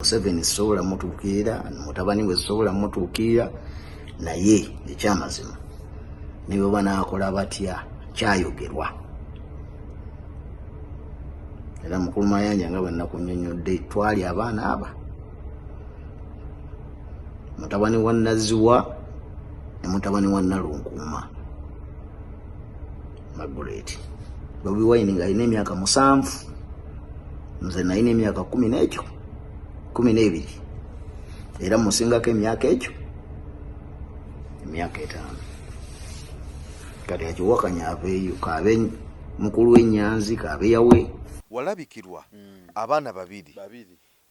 Museveni sobola mutuukirira, mutabani we sobola mutuukirira, naye ekyamazima ne bwe banaakola batya kyayogerwa. Era mukulu Mayanja nga bwe nakunnyonnyodde, twali abaana aba, mutabani wa Naziwa ne mutabani wa Nalunkuuma Margaret. Bobi Wine ng'alina emyaka 7, nze nalina emyaka 12, era musingako emyaka ekyo emyaka 5. Kati akiwakanya aveeyo, kaabe mukulu w'Enyanzi, kaabe yawe. Walabikirwa abaana babiri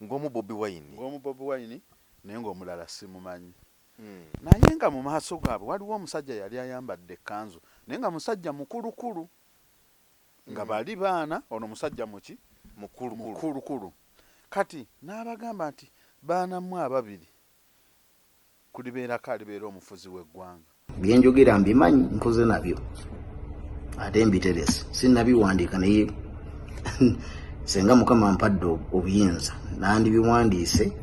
ng'omu Bobi Wine naye ng'omulala simumanyi. Naye nga mu maaso gaabwe waliwo omusajja yali ayambadde ekkanzu naye nga musajja mukulukulu nga bali baana, ono musajja muki mukulukulu. Kati n'abagamba nti baana mmwe ababiri kulibeerako alibeera omufuzi w'eggwanga. Byenjogera mbimanyi, nkoze nabyo ate mbiterese, sinnabiwandiika naye senga Mukama ampadde obuyinza nandibiwandiise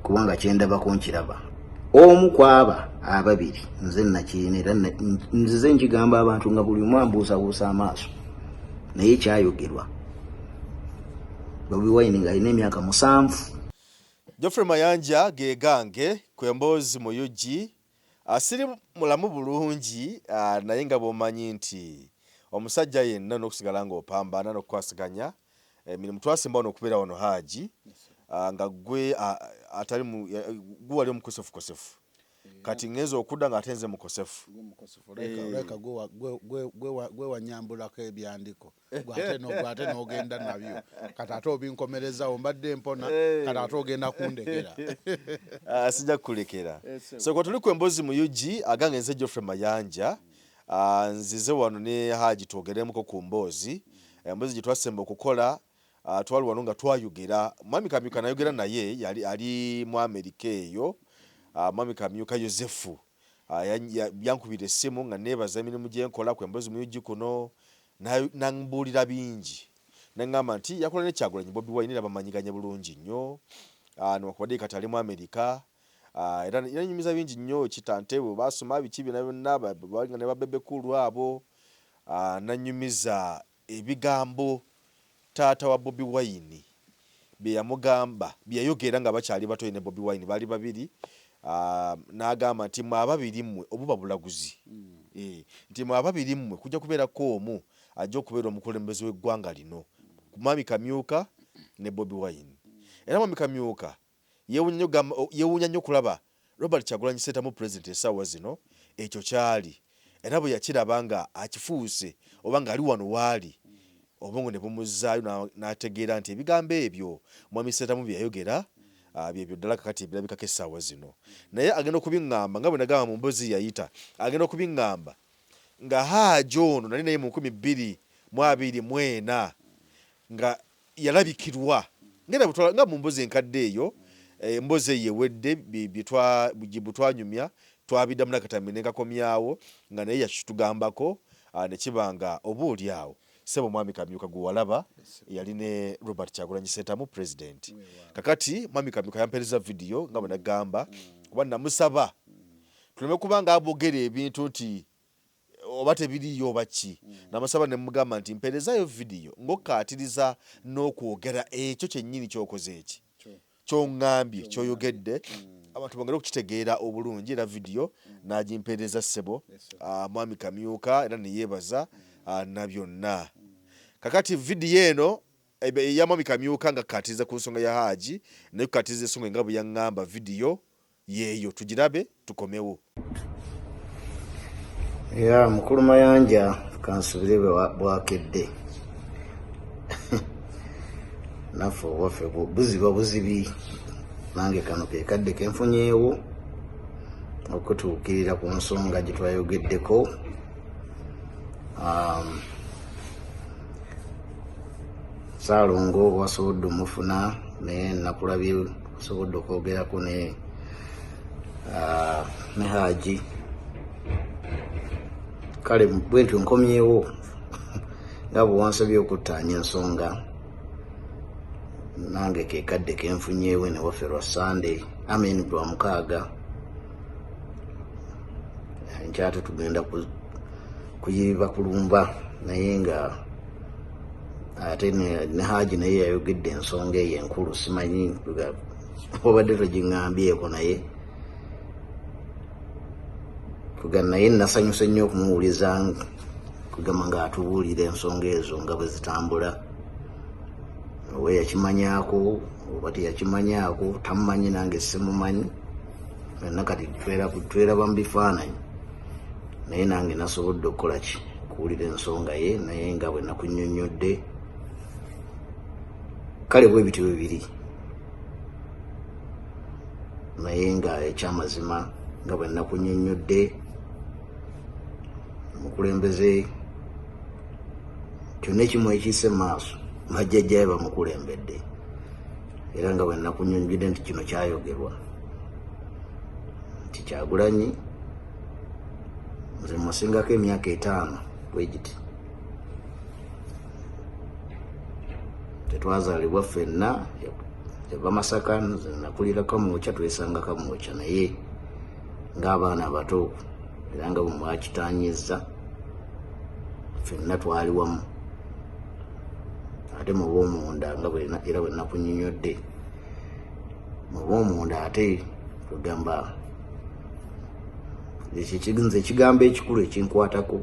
kubanga kyendabako nkiraba. Omu kwaba ababiri nze nakirina era nzize nkigamba abantu nga buli omu ambuusabuusa amaaso, naye kyayogerwa. Bobi Wine ng'alina emyaka 7. Geoffrey Mayanja ge gange kwemboozi mu UG asiri mulamu bulungi, naye nga bw'omanyi nti omusajja yenna n'okusigala ng'opambana n'okukwasiganya emirimu twasimba n'okubeera wano Haji nga gwe atali gwe wali omukosefukosefu, kati ngenza okudda ng'ate nze mukosefu. Leka gwe wanyambulako ebyandiko gwate n'ogenda nabyo, kati ate obinkomerezawo mbadde mpona, kati ate ogenda kundekera. Sijja kukulekera. So kwa tuli ku emboozi mu UG agange nze Geoffrey Mayanja, nzize wano ne Haji twogeremuko ku mboozi. Emboozi gye twasemba okukola twali wano nga twayogera. Mwami Kamyuka nayogera naye yali ali mu Amerika eyo. Mwami Kamyuka Yosefu yankubira essimu nga neebaza emirimu gye nkola ku emboozi mu UG kuno, nambuulira bingi. Nangamba nti yakola ne Kyagulanyi Bobi Wine era bamanyiganye bulungi nnyo, newankubadde kati ali mu Amerika. Era nyumiza bingi nnyo, kitantebwe basoma biki byonna byonna ne babebekulu abo. Nanyumiza ebigambo taata wa Bobi Wine bye yamugamba, bye yayogera nga bakyali bato ne Bobi Wine bali babiri. N'agamba nti mwe ababiri mmwe obuba bulaguzi, nti mwe ababiri mmwe kujja kubeerako omu ajja okubeera omukulembeze w'eggwanga lino, Mwami Kamyuka ne Bobi Wine. Era Mwami Kamyuka yeewuunya nnyo kulaba Robert Kyagulanyi Ssentamu President essaawa zino ekyo kyali, era bwe yakiraba nga akifuuse oba ng'ali wano waali, obwongo ne bumuzzaayo n'ategeera nti ebigambo ebyo Mwami Ssentamu bye yayogera byebyo ddala kakati ebirabikako essaawa zino. Naye agenda okubiŋŋamba nga bwe nagamba mu mboozi yayita, agenda okubiŋŋamba nga Haji ono nali naye mu 2024 nga yalabikirwa nga mu mboozi enkadde eyo. Emboozi eyo ewedde bye twanyumya twabiddamu nakatambi ne kakomyawo nga naye yakitugambako ne kibanga oboolyawo Ssebo Mwami Kamyuka gwe walaba yali ne Robert Kyagulanyi Ssentamu President. Kakati Mwami Kamyuka yampeereza vidiyo nga bwe nagamba, kuba namusaba tuleme kubanga abogera ebintu nti oba tebiriyo oba ki. Namusaba ne mugamba nti mpeerezayo vidiyo ng'okkaatiriza n'okwogera ekyo kyennyini ky'okoze eki ky'oŋŋambye ky'oyogedde, abantu bongere okukitegeera obulungi. Era vidiyo n'agimpeereza Ssebo Mwami Kamyuka era ne yeebaza na byonna. Kakati vidiyo eno ya Mwami Kamyuka nga kkaatiriza ku nsonga ya Haji naye kukkaatiriza ensonga nga bwe yaŋŋamba, vidiyo yeeyo tugirabe tukomewo. Mukulu Mayanja kansubire bwakedde naffe owaffe buziba buzibi, nange kano ke kadde kenfunyeewo okutuukirira ku nsonga gye twayogeddeko. Saalongo wasobodde omufuna naye nakulabye osobodde okwogerako ne Haji. Kale bwentyo nkomyewo nga bwe wansabye okuttaanya ensonga nange ke kadde kenfunyeewo ne waffe lwa Sunday lwa mukaaga nkyate tugenda kuyiriba kulumba naye nga ate ne Haji naye yayogedde ensonga eyo enkulu simanyi obadde togiŋŋambyeko naye naye nasanyuse nnyo okumuwuliza kugamba ng'atubuulira ensonga ezo nga bwe zitambula oba yakimanyaako oba teyakimanyaako tamumanyi nange simumanyi fenna kati tweraba mu bifaananyi naye nange nasobodde okukola ki kuwulira ensonga ye naye nga bwe nakunnyonnyodde kale bwe bityo bibiri naye nga ekyamazima nga bwe nakunnyonnyodde omukulembeze kyonna ekimu ekiise mu maaso bajjajjaye bamukulembedde era nga bwe nakunnyonnyodde nti kino kyayogerwa nti Kyagulanyi nze musingako emyaka 5 bwe giti tetwazaalibwa ffenna yava Masaka nze nakulira Kamwokya twesanga Kamwokya naye ng'abaana abato era nga bwe mwakitaanyizza ffenna twali wamu ate mu b'omunda nga era bwe nakunnyonnyodde mu b'omunda ate tugamba nze ekigambo ekikulu ekinkwatako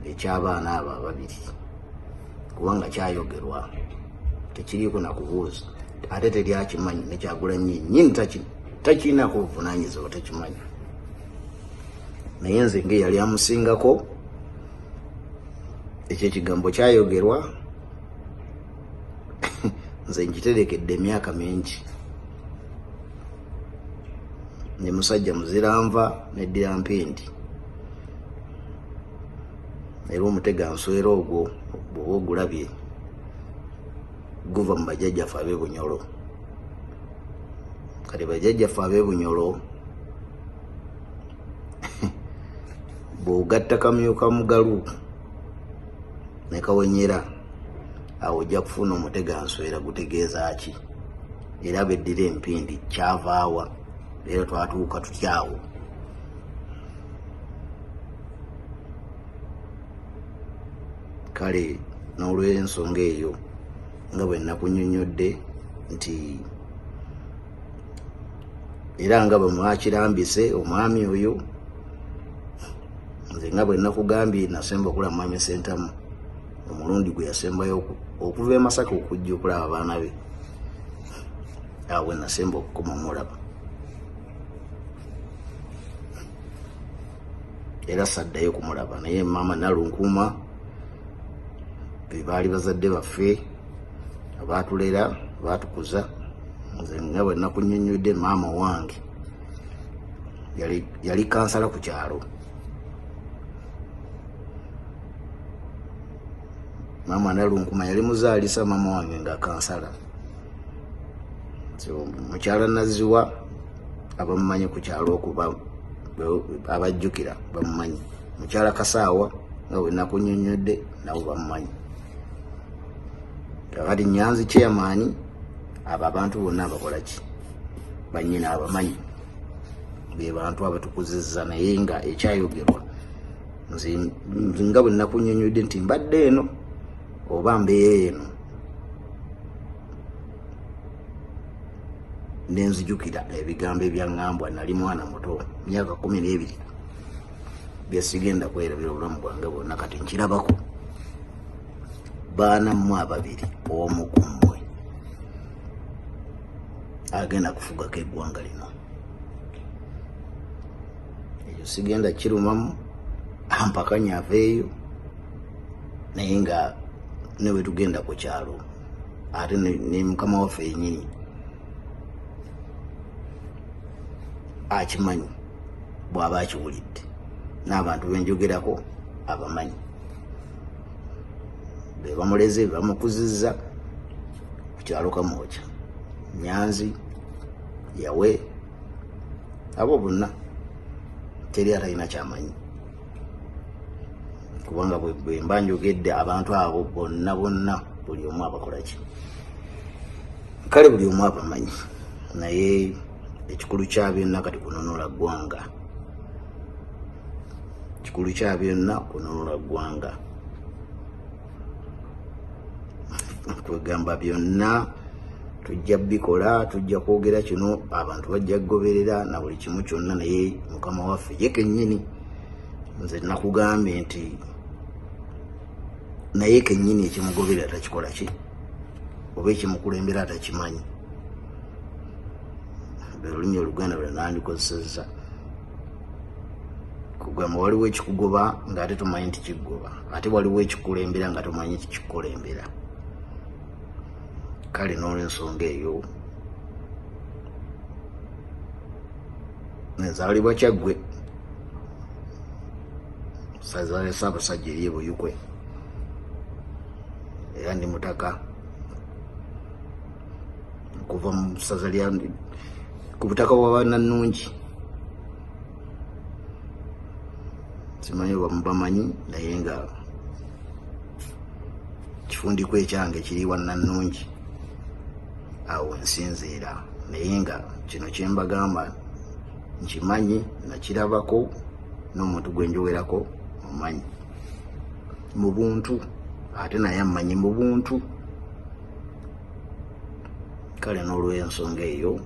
eky'abaana abo ababiri kubanga kyayogerwa tekiriiko nakubuuza ate teryakimanyi ne Kyagulanyi nnyini takirinako buvunaanyizibwa takimanyi naye nze ng'eyali amusingako ekyo ekigambo kyayogerwa nze nkiterekedde emyaka mingi ne musajja muziranva neddira mpindi era omuteganswera ogwo bw'oba ogulabye guva mu bajjajjaffe ab'e Bunyolo kati bajjajjaffe ab'e Bunyolo bw'ogatta Kamyuka Mugalu ne Kawenyera awo ojja kufuna omuteganswera gutegeeza ki era beddira empindi kyavaawa era twatuuka tutyawo kale n'olw'ensonga eyo nga bwe nakunnyonnyodde nti era nga bwe mwakirambise omwami oyo nze nga bwe nakugambye nasemba okulaba Mwami Ssentamu omulundi gwe yasembayo okuva e Masaka okujja okulaba abaana be awe nasemba okukoma omulaba era saddayo kumulaba naye maama Nalunkuuma be baali bazadde baffe abaatulera baatukuza nze nga bwe nakunnyonnyodde maama wange yali kansala ku kyalo maama Nalunkuuma yali muzaalisa maama wange nga kansala mukyala Naziwa abamumanyi ku kyalo okuba abajjukira bamumanyi mukyala Kasaawa nga bwe nakunnyonnyodde nabo bamumanyi kakati Nyanzi chairman abo abantu bonna abakola ki bannyina abamanyi be bantu abatukuzizza naye nga ekyayogerwa nze nga bwe nakunnyonnyodde nti mbadde eno oba mbeera eno nenzijukira ebigambo ebyaŋŋambwa nali mwana muto myaka 12 byesigenda kwerabira obulamu bwange bwonna kati nkirabako baana mmwe ababiri omu ku mmwe agenda kufugako eggwanga lino ekyo sigenda kirumamu ampakanya aveeyo naye nga newe tugenda ku kyalo ate ne mukama waffe yennyini akimanyi bw'aba akiwulidde n'abantu benjogerako abamanyi be bamuleze bamukuzizza ku kyalo Kamwokya Nyanzi yawe abo bonna teri atalina kyamanyi kubanga bwe mba njogedde abantu abo bonna buli omu abakola ki kale buli omu abamanyi naye ekikulu kya byonna kati kununula ggwanga, ekikulu kya byonna kununula ggwanga. Kwegamba byonna tujja bikola, tujja kwogera kino, abantu bajja kugoberera na buli kimu kyonna, naye mukama waffe ye kennyini nze nakugambye nti naye kennyini ekimugoberera takikola ki oba ekimukulembera atakimanyi. Olulimi Oluganda lwe nandikozesezza kugamba waliwo ekikugoba ng'ate tomanyi nti kikugoba, ate waliwo ekikulembera nga tomanyi kikukulembera. Kale n'olw'ensonga eyo nenzaalibwa Kyaggwe, ssaza lya Ssaabasajja ery'e Buyukwe, era ndi mutaka kuva mu ssaza lya ku butaka bwa Nannungi. Simanyi bamanyi naye nga kifundiko ekyange kiri wa Nannungi, awo nsinziira, naye nga kino kyembagamba nkimanyi, nakirabako, n'omuntu gwe njogerako mumanyi mu buntu, ate naye amanyi mu buntu. Kale n'olw'ensonga eyo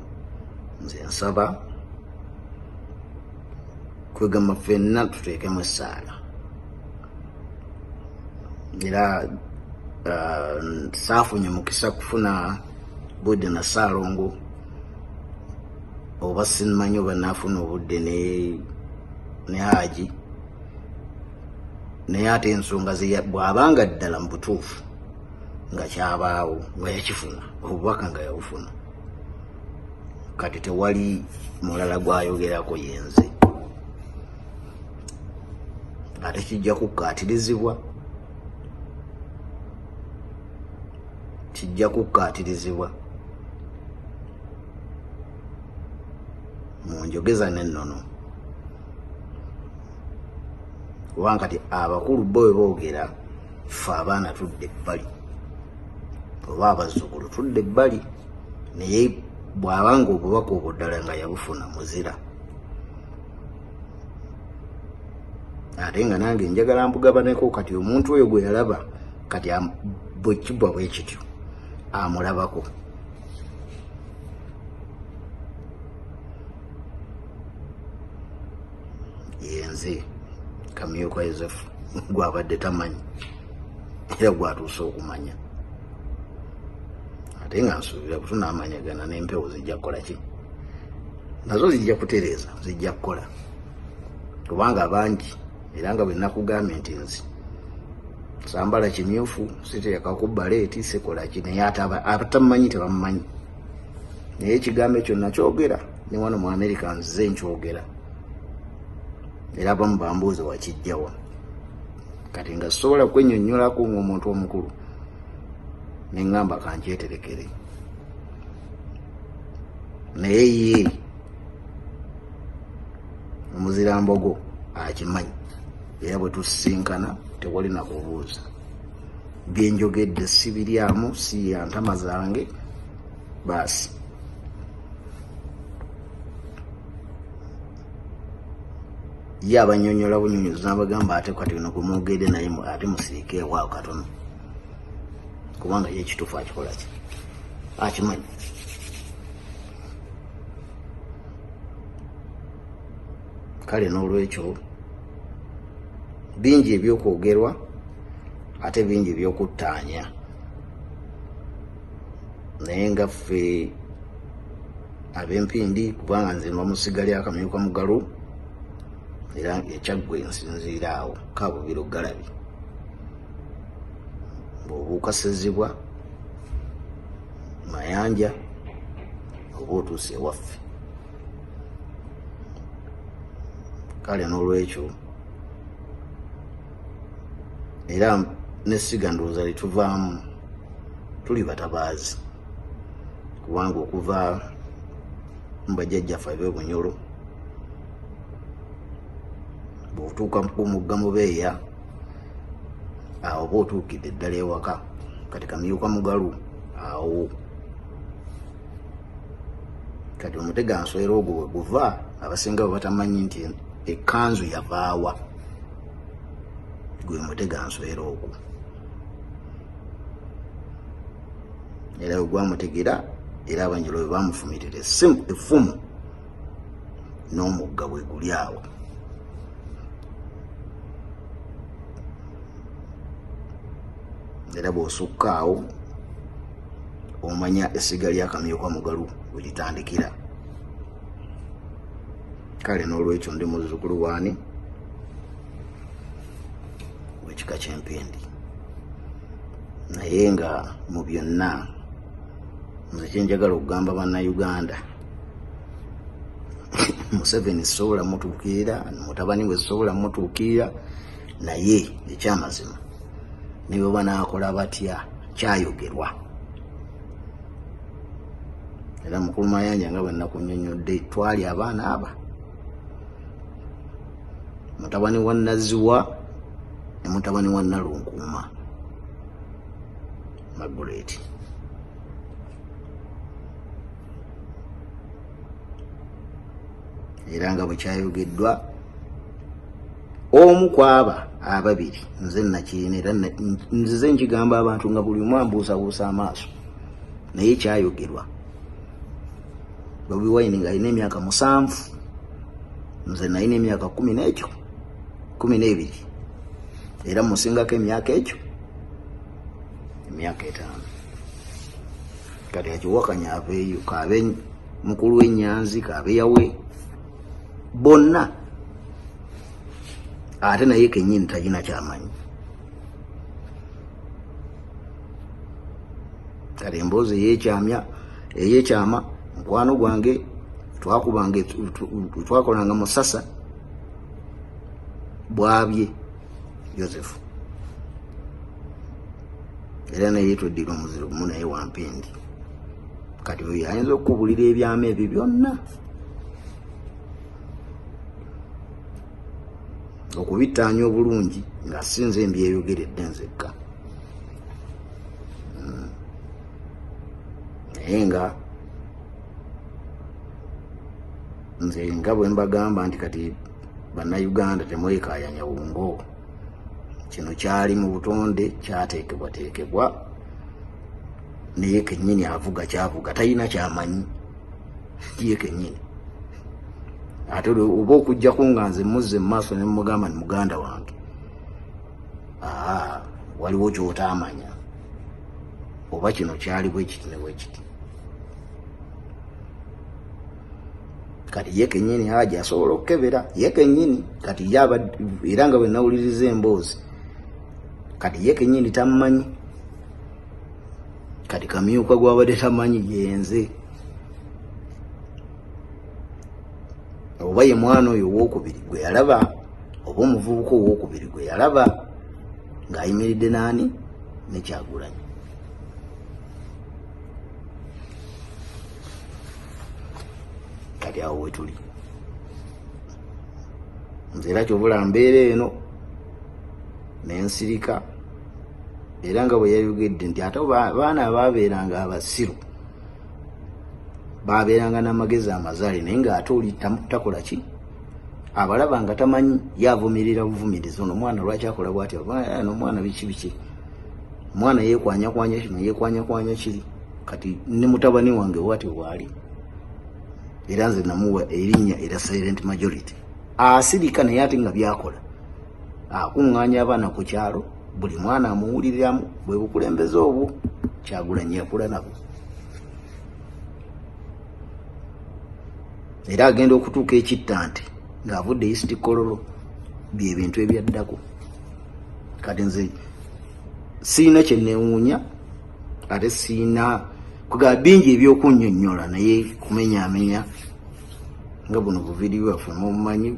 nze nsaba kwegamba ffenna tuteekemu essaala, era saafunye mukisa kufuna budde na Ssaalongo, oba simanyi oba naafuna obudde ne Haji, naye ate ensonga bw'abanga ddala mu butuufu nga kyabaawo nga yakifuna obubaka nga yabufuna, kati tewali mulala gwayogerako yenze, ate kijja kukkaatirizibwa, kijja kukkaatirizibwa mu njogeza n'ennono, kubanga kati abakulu bo bwe boogera, ffe abaana tudde ebbali oba abazzukulu tudde ebbali, naye bw'abanga obubaka obwo ddala nga yabufuna muzira. Ate nga nange njagala mbugabaneko, kati omuntu oyo gwe yalaba kati bwe kibwa bwe kityo amulabako. Yenze Kamyuka Yozefu gwabadde tamanyi era gwatuuse okumanya, ate nga nsuubira kutunaamanyagana n'empewo zijja kukola ki, nazo zijja kutereeza, zijja kukola, kubanga abangi era nga bwe nakugambye nti nzi sambala kimyufu, siteeka ku baleeti, sikola ki, naye abatamumanyi tebamumanyi. Naye ekigambo ekyo nakyogera ne wano mu America nzize nkyogera, era abamu bambuuza wakijjawa, kati nga sobola kwennyonnyolako ng'omuntu omukulu ne ŋŋamba kankyeterekere, naye ye omuzirambogo akimanyi, era bwe tusisinkana tewali na kubuuza. Byenjogedde sibiryamu, si ya ntama zange, baasi. Ye abanyonyola bunyonyozi n'abagamba ate kati no kumwogedde naye ate musiike ewaawo katono, kubanga ye ekituufu akikola ki, akimanyi. Kale n'olwekyo bingi ebyokwogerwa ate bingi ebyokuttaanya, naye nga ffe ab'empindi, kubanga nze mba musiga lya Kamyuka Mugalu, era ekyaggwe nsinziira awo Kabubiro Galabi, bw'obuuka Ssezibwa Mayanja oba otuuse ewaffe. Kale n'olwekyo era nessiga ndowooza lituvaamu tuli batabaazi, kubanga okuva mu bajjajjaffe ab'Obunyolo bw'otuuka ku mugga Mubeeya, awo oba otuukidde ddala ewaka, kati Kamyuka Mugalu awo kati omutega nswera ogwo bwe guva abasinga batamanyi nti ekkanzu yavaawa gwe mutega nswera ogwo era bwe gwamutegera era abanjiro bwe bamufumitira effumu n'omugga bwe guli awo era bw'osukka awo omanya essiga lyakamyuka mugalu wegitandikira. Kale n'olwekyo ndi muzzukulu waani w'ekika ky'empindi, naye nga mu byonna nze kyenjagala okugamba bannayuganda Museveni sisobola mutuukirira, mutabani we sisobola mutuukirira, naye ekyamazima ne bwe banaakola batya kyayogerwa. Era mukulu Mayanja nga bwe nakunnyonnyodde twali abaana aba, mutabani wa Naziwa ne mutabani wa Nalunkuuma Margaret. Era nga bwe kyayogeddwa omu ku aba ababiri nze nakirina era nzize nkigamba abantu nga buli omu ambuusabuusa amaaso, naye kyayogerwa. Bobi Wine ng'alina emyaka 7, nze nalina emyaka 12 era musingako emyaka egyo emyaka 5. Kati akiwakanya aveeyo kaabe mukulu w'Enyanzi kaabe yawe bonna, ate naye kennyini talina kyamanyi. Kale emboozi ey'ekyama mukwano gwange twakolanga Musasa bwabye Joseph, era naye tweddira omuziro gumu naye wampindi. Kati oyo ayinza okukubulira ebyama ebyo byonna, okubittaanya obulungi nga sinze mbyeyogeredde nzekka. Naye nga nze nga bwe mbagamba nti kati bannayuganda temwekaayanya wungo, kino kyali mu butonde kyateekebwateekebwa, naye kennyini avuga kyavuga talina kyamanyi ye kennyini. Ate oba okujjako nga nze muzze mu maaso ne mugamba ni muganda wange, waliwo ky'otaamanya oba kino kyali bwe kiti ne bwe kiti. Kati ye kennyini Haji asobola okukebera ye kennyini, kati era nga bwe nawuliriza emboozi, kati ye kennyini tamumanyi. Kati kamyuka gwabadde tamanyi yenze, oba ye mwana oyo owokubiri gwe yalaba, oba omuvubuka owokubiri gwe yalaba ng'ayimiridde n'ani ne Kyagulanyi. Kati awo wetuli. Nze era kyobula mbeera eno n'ensirika, era nga bwe yayogedde nti ate baana abaabeeranga abasiru baabeeranga n'amagezi amazaale, naye ng'ate oli takola ki, abalaba nga tamanyi yavumirira buvumirizi. Ono omwana lwaki akola bw'atyo, omwana biki omwana yeekwanyakwanya kino yeekwanyakwanya kiri. Kati ne mutabani wange bw'atyo bw'ali, era nze namuwa erinnya era silent majority. Asirika naye ate nga byakola, akuŋŋaanya abaana ku kyalo, buli mwana amuwuliriramu, bwe bukulembeze obwo Kyagulanyi yakula nabo. Era agenda okutuuka ekittante ng'avudde East Kololo, byebintu ebyaddako. Kati nze siina kye neewuunya, ate siina kugaa bingi ebyokunnyonnyola, naye kumenyaamenya nga buno buvidiyo waffe mumumanyi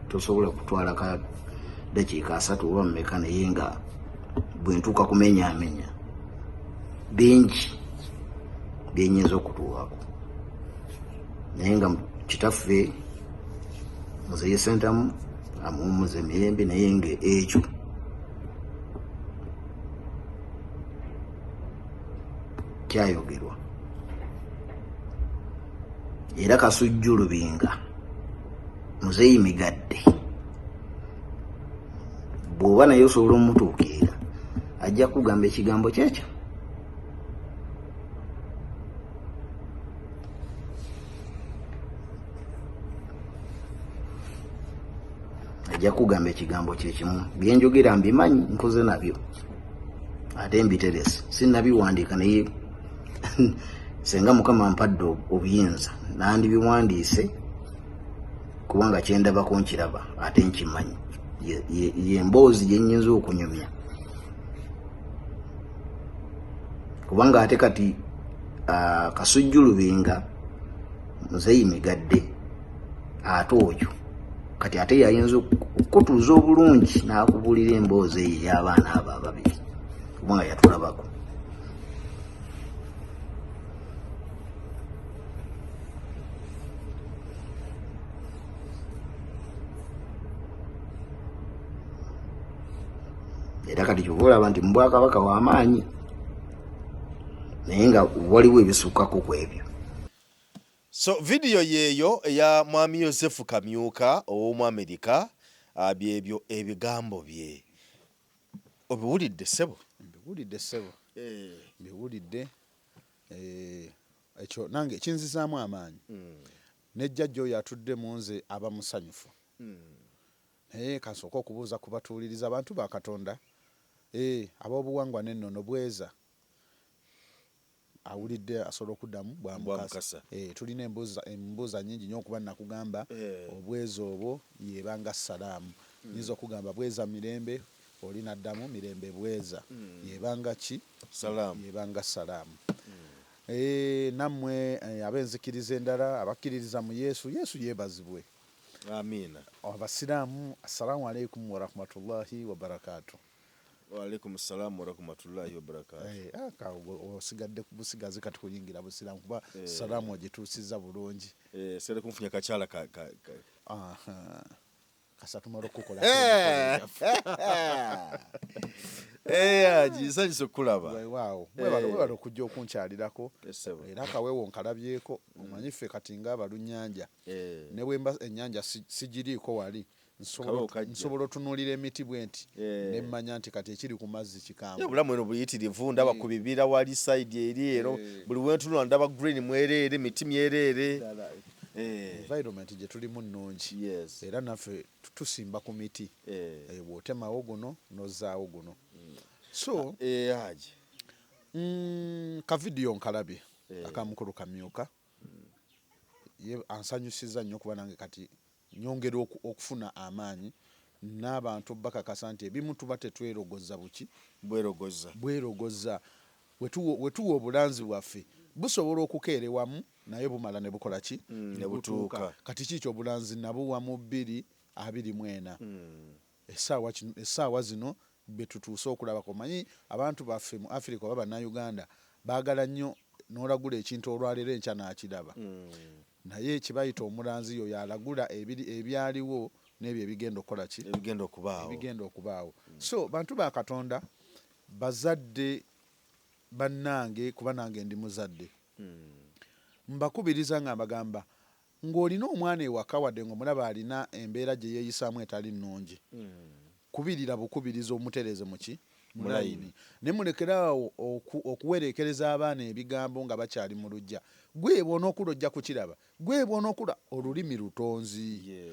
tosobola kutwala ka dakiika 3 oba mmeka, naye nga bwe ntuuka kumenyaamenya bingi byenyinza okutuukako. Naye nga kitaffe Muzeeyi Ssentamu amuwummuza emirembe, naye nga ekyo kyayogerwa. era Kasujju Lubinga muzeeyi migadde bw'oba naye osobola omutuukirira ajja kugamba ekigambo kyekyo. Ajja kugamba ekigambo kyekimu. Byenjogera mbimanyi, nkoze nabyo ate mbiterese, sinnabiwandiika naye senga Mukama ampadde obuyinza nandibiwandiise kubanga kyendabako nkiraba ate nkimanyi. Ye mboozi gye nnyinza okunyumya kubanga ate kati Kasujju Lubinga muzeeyi migadde ate oyo kati ate yayinza okutuuza obulungi n'akubuulira emboozi eyo ey'abaana abo ababiri kubanga yatulabako. Era kati kyova olaba nti mu Bwakabaka w'amaanyi naye nga waliwo ebisukkako ku ebyo. So video yeeyo eya mwami Yosefu Kamyuka ow'omu Amerika byebyo ebigambo bye obiwulidde ssebo? Mbiwulidde ssebo, mbiwulidde. Ekyo nange kinzizaamu amaanyi. Nejjajja oyo atudde mu nze aba musanyufu. Naye kasooka okubuuza kubatuuliriza abantu ba Katonda ab'obuwangwa n'ennono bweza awulidde asobola okuddamu bwamukasa. Tulina embuuza nnyingi nnyo okuba nakugamba obweza obwo yebanga salaamu. Nyinza okugamba bweza mirembe, oli naddamu mirembe bweza yebanga ki? Salaamu. Yebanga salaamu. Nammwe ab'enzikiriza endala abakkiririza mu Yesu yeebazibwe. Amiina. Abasiraamu assalaamu alaikum warahmatullahi wabarakatuh. Wa alaikum salaam wa rahmatullahi wa barakatuh. Osigadde ku busigazi kati kuyingira busiraamu kuba salaamu ogituusizza bulungi. Sere kunfunya kakyala kasatumala okukola gisanyusa okulaba. Webala okujja okunkyalirako era akaweewo nkalabyeko. Omanyi ffe kati ng'abalunnyanja ne bwemba ennyanja sigiriiko wali nsobola otunuulira emiti bwe nti ne mmanya nti kati ekiri ku mazzi kikambwe. Obulamu eno buyitirivu ndaba ku bibira wali side eri ero buli wentunula ndaba green mwereere miti myereere. Environment gye tulimu nnungi era naffe tusimba ku miti bw'otemawo guno n'ozzaawo guno. So ka vidiyo nkalabye akamukulu Kamyuka ye ansanyusizza nnyo kuba nange kati nyongera okufuna amaanyi n'abantu bakakasa nti ebimu tuba tetwerogoza buki bwerogoza wetuwa obulanzi bwaffe busobola okukeerewamu naye bumala ne bukola ki? Ne butuuka. Kati kiikyo obulanzi nabuwa mu 2:24 essaawa zino betutuuse okulabako. Manyi abantu baffe mu Africa oba bannayuganda baagala nnyo n'olagula ekintu olwaleero enkya n'akiraba. Naye kibayita omulanzi yo yalagula ebyaliwo n'ebyo ebigenda okukola ki? Ebigenda okubaawo. So bantu ba Katonda bazadde bannange kuba nange ndi muzadde. Mbakubiriza nga mbagamba ng'olina omwana ewaka wadde ng'omulaba alina embeera gye yeeyisaamu etali nnungi. Kubirira bukubiriza omutereeze muki? Mulayini. Ne mulekeraawo okuwereekereza abaana ebigambo nga bakyali mu luggya. Gwe bw'onookula ojja kukiraba. Gwe bw'onookula olulimi lutonzi.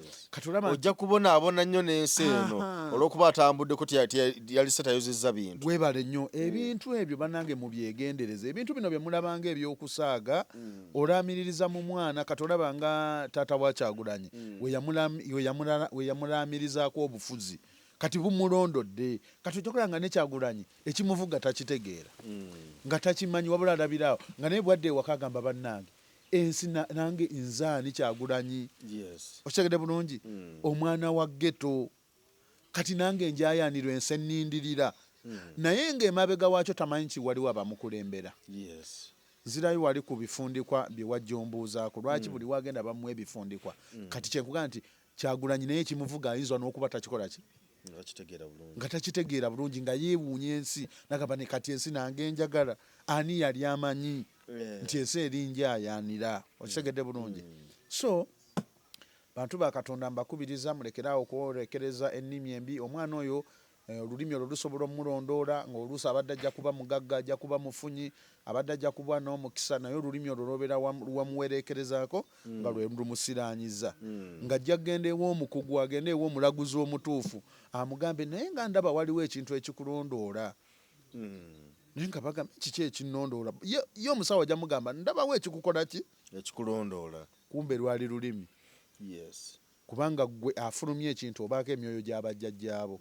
Ojja kubonaabona nnyo n'ensi eno olw'okuba atambuddeko yali setayozezza bintu. Webale nnyo ebintu ebyo bannange mubyegendereze. Ebintu bino bye mulabanga ebyokusaaga olaamiririza mu mwana kati olaba nga taata wa Kyagulanyi we yamulaamirizaako obufuzi. Kati bumulondodde kati ojja nga ne Kyagulanyi ekimuvuga takitegeera nga takimanyi wabula alabiraawo nga naye bwadde ewaka agamba bannange ensi nange nzaani Kyagulanyi. Okitegedde bulungi omwana wa ghetto kati nange njayaanirwa ensi ennindirira naye ng'emabega waakyo tamanyi ki waliwo abamukulembera. Nzirayo wali ku bifundikwa bye wajja ombuuzaako lwaki buli wagenda bamuwa ebifundikwa. Kati kyenkuga nti Kyagulanyi naye ekimuvuga ayinza n'okuba takikola ki? Nga takitegeera bulungi nga yeewuunya ensi nagamba ne kati ensi nange njagala ani yali amanyi nti ensi erinjayanira okitegedde bulungi so bantu ba Katonda mbakubiriza mulekerawo okwolekereza ennimi embi omwana oyo olulimi olwo lusobola omulondoola ng'oluusi abadde ajja kuba mugagga ajja kuba mufunyi abadde ajja kuba n'omukisa naye olulimi olwo lwobeera wamuwereekerezaako nga lwe lumusiranyiza ng'ajja kgenda ew'omukugu agende ew'omulaguzi omutuufu amugambe naye nga ndaba waliwo ekintu ekikulondoola naye nga bagamba kiki ekinnondoola ye omusawo ajja mugamba ndabawo ekikukola ki ekikulondoola kumbe lwali lulimi kubanga gwe afulumya ekintu obaako emyoyo gy'abajjajjaabo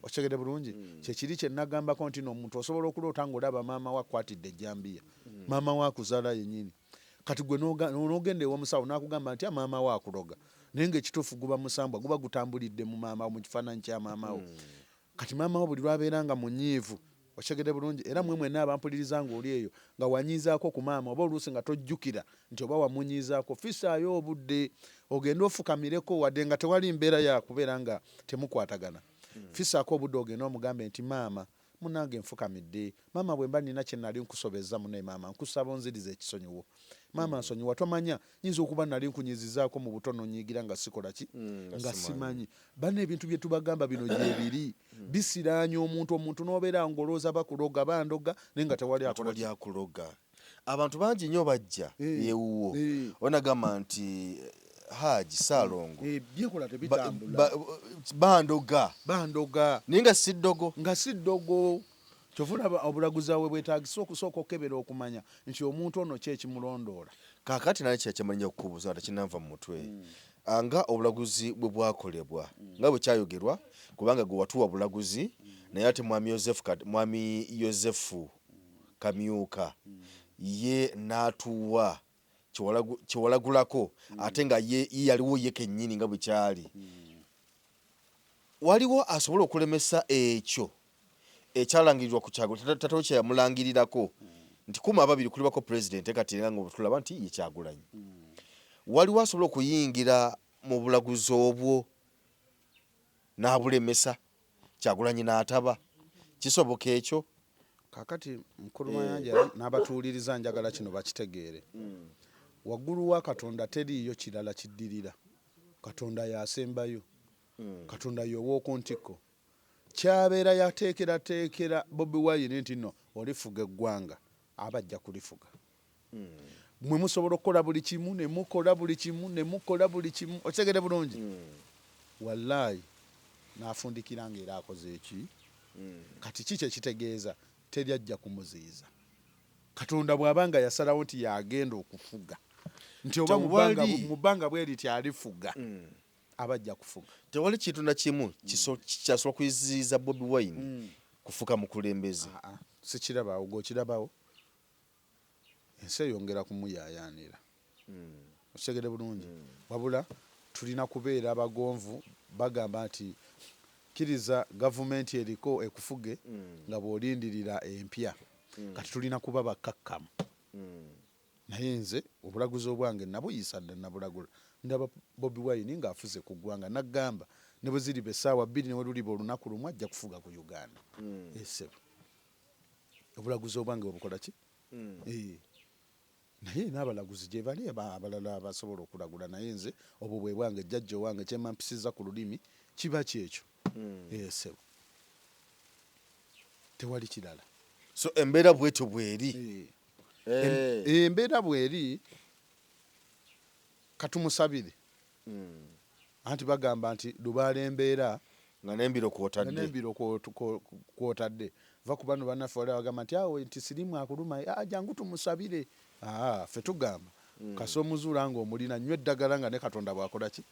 okitegeredde bulungi kyekiri kye nagambako nti n'omuntu osobola okuloota ng'olaba maama we akwatidde ejjambiya maama we akuzaala yennyini kati gwe n'ogenda ew'omusawo n'akugamba nti maama we akuloga naye ng'ekituufu guba musambwa guba gutambulidde mu maama mu kifaananyi kya maama we kati maama we buli lwabeera nga munyiivu okitegeredde bulungi era mwe mwenna abampuliriza ng'oli eyo nga wanyiizaako ku maama oba oluusi nga tojjukira nti oba wamunyiizaako fisaayo obudde ogende ofukamireko wadde nga tewali mbeera yakubeera nga temukwatagana fisaako obudde ogende omugambe nti maama munange nfukamidde maama bwe mba nina kye nali nkusobezza munaye maama nkusaba onziriza ekisonyiwo maama nsonyiwa tomanya nyinza okuba nali nkunyizizaako mu buto nonyiigira nga sikola ki nga simanyi bana ebintu bye tubagamba bino gyebiri bisiraanya omuntu n'obeera ngolooza bakuloga bandoga naye nga tewali akuloga abantu bangi nnyo bajja ewuwo onagamba nti Haji Salongo byekola tebitambula bandoga naye nga si ddogo kyovula obulaguzi bwe bwetagisa okusooka okukebera okumanya nti omuntu ono ki ekimulondoola kaakati naye kyakimanya okukubuuza nga tekinanva mu mutwe nga obulaguzi bwe bwakolebwa nga bwe kyayogerwa kubanga gwe watuwa bulaguzi naye ate mwami Yozefu Kamyuka ye n'atuwa kyewalagulako ate nga ye yaliwo ye kennyini nga bwe kyali waliwo asobola okulemesa ekyo ekyalangirirwa ku Kyagulanyi tatawo kyeyamulangirirako nti 12 kulibako pulezidenti kati era nga tulaba nti ye Kyagulanyi waliwo asobola okuyingira mu bulaguzi obwo n'abulemesa Kyagulanyi n'ataba kisoboka ekyo kakati mukulu Mayanja n'abatuuliriza njagala kino bakitegeere waggulu wa Katonda teriiyo kirala kiddirira Katonda yasembayo Katonda y'ow'oku ntikko kyabeera yateekerateekera Bobi Wine nti no olifuga eggwanga abajja kulifuga mwe musobola okukola buli kimu ne mukola buli kimu okitegedde bulungi wallaahi n'afundikira ng'era akoze eki kati kiki ekitegeeza teri ajja kumuziyiza Katonda bw'abanga yasalawo nti yagenda okufuga nti oba mu bbanga bwe liti alifuga abajja kufuga tewali kintu na kimu kyasobola kuyiziyiza Bobi Wine kufuka mukulembeze sikirabawo gwokirabawo ensi eyongera kumuyaayaanira okitegedde bulungi wabula tulina kubeera abagonvu bagamba nti kkiriza gavumenti eriko ekufuge nga bw'olindirira empya kati tulina kuba bakkakkamu naye nze obulaguzi obwange nabuyisa dda nabulagula ndaba Bobi Wine ng'afuze ku ggwanga naggamba ne bwe ziri essaawa 2 ne we luliba olunaku lumu ajja kufuga ku Uganda esebo obulaguzi obwange obukola ki naye n'abalaguzi gye bali abalala abasobola okulagula naye nze obwo bwe bwange jjajja wange kyemampisiza ku lulimi kiba kyekyo esebo tewali kirala so embeera bwetyo bweri embeera bweri katumusabire anti bagamba nti lubaala embeera nga n'embiro kwotadde va ku bano bannaffe wali bagamba nti awo nti sirimu akuluma jangu tumusabire ffe tugamba kasa omuzuula ng'omulina nnyo eddagala nga ne Katonda bwakola ki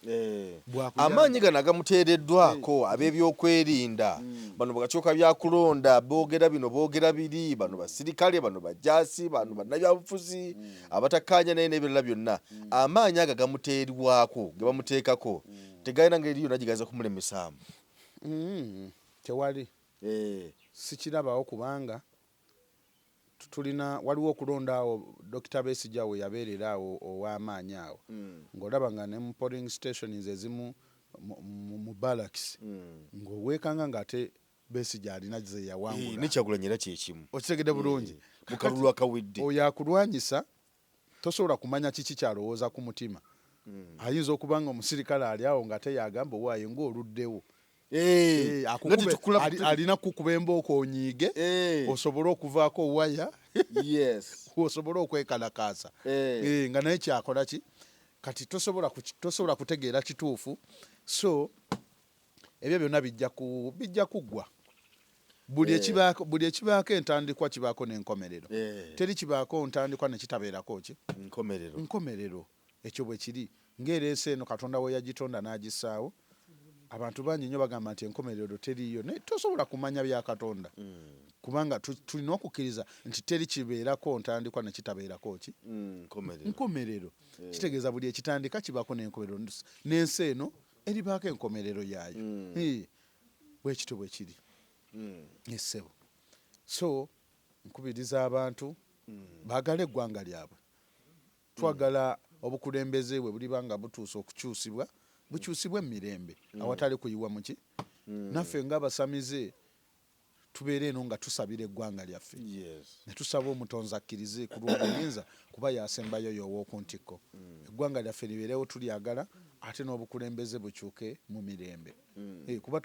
amaanyi gano agamuteereddwako ab'ebyokwerinda bano bagakyuka byakulonda boogera bino boogera biri bano basirikale bano bajaasi bano bannabyabufuzi abatakkaanya naye n'ebirala byonna amaanyi ago gamuteerwako ge bamuteekako tegalina ngeri yonna gye gaza kumulemesaamu tewali sikirabawo kubanga tulina waliwo okulonda awo Dr. Besigye awo yabeerera awo ow'amaanyi awo ng'olaba nga ne mu polling stations ezimu mu barracks ng'oweekanga ng'ate Besigye alina ze yawangula ne Kyagulanyi era kyekimu okitegedde bulungi mu kalulu akawedde oyo akulwanyisa tosobola kumanya kiki kyalowooza ku mutima ayinza okubanga omusirikale ali awo nga teyagamba owaaye ng'oluddewo alina kukuba embooko onyiige osobole okuvaako waya osobole okwekalakaasa nga naye kyakola ki kati tosobola kutegeera kituufu so ebyo byonna bijja kuggwa buli ekibaako entandikwa kibaako n'enkomerero teri kibaako ntandikwa nekitabeerako ki nkomerero ekyo bwe kiri ng'ereese eno Katonda we yagitonda n'agissaawo abantu bangi nnyo bagamba nti enkomerero teriiyo naye tosobola kumanya bya Katonda kubanga tulina okukkiriza nti teri kibeerako ntandikwa nekitabeerako ki nkomerero kitegeeza buli ekitandika kibaako n'enkomerero n'ensi eno eribaako enkomerero yaayo bwekityo bwe kiri essebo so nkubiriza abantu baagala eggwanga lyabwe twagala obukulembeze bwe buliba nga butuuse okukyusibwa bukyusibwe emirembe awatali kuyiwa muki naffe ng'abasamize tubeere eno nga tusabira eggwanga lyaffe ne tusaba omutonzi akkirize ku lw'obuyinza kuba yasembayo y'ow'oku ntikko eggwanga lyaffe libeerewo tulyagala ate n'obukulembeze bukyuke mu mirembe kuba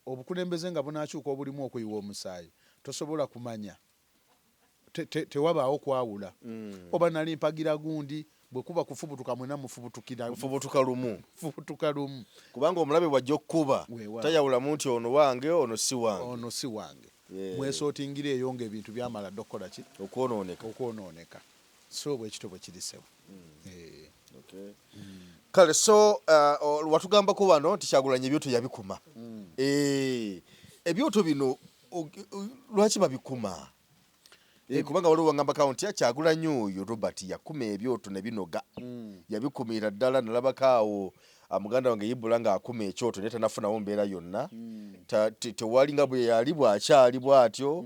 obukulembeze nga bunaakyuka obulimu okuyiwa omusaayi tosobola kumanya tewabaawo kwawula oba nali mpagira gundi bwe kuba kufubutuka mwena mufubutuka lumu kubanga omulabe bw'ajja okkuba tayawulamu nti ono wange ono si wange mwesootingira eyo ng'ebintu byamala dda okukola ki okwonooneka so bwekityo bwe kirisewo kale so watugambako wano nti Kyagulanyi ebyoto yabikuma ebyoto bino lwaki babikuma kubanga waliwo wangamba kaunti ya Kyagulanyi oyo Robert yakuma ebyoto ne binoga yabikumira ddala nalabako awo muganda wange Ibula nga akuma ekyoto naye tanafunawo mbeera yonna tewali nga bwe yali bwakyali bw'atyo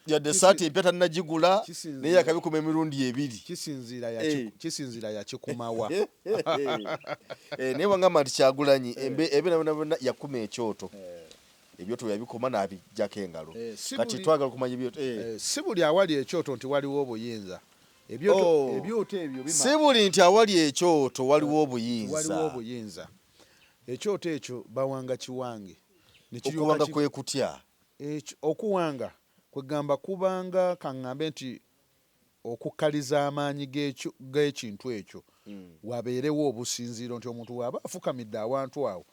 yadde saati empya tannagigula naye yakabikuma emirundi ebiri kisinziira yakikumawa naye wangamba nti Kyagulanyi ebyo yakuma ekyoto ebyoto yabikoma n'abijjako engalo kati twagala okumanya ebyoto si buli awali ekyoto nti waliwo obuyinza ebyoto ebyo si buli nti awali ekyoto waliwo obuyinza ekyoto ekyo bawanga kiwange okuwanga kwe kutya okuwanga kwegamba kubanga kaŋŋambe nti okukkaliza amaanyi g'ekintu ekyo wabeerewo obusinziiro nti omuntu waba afukamidde awantu awo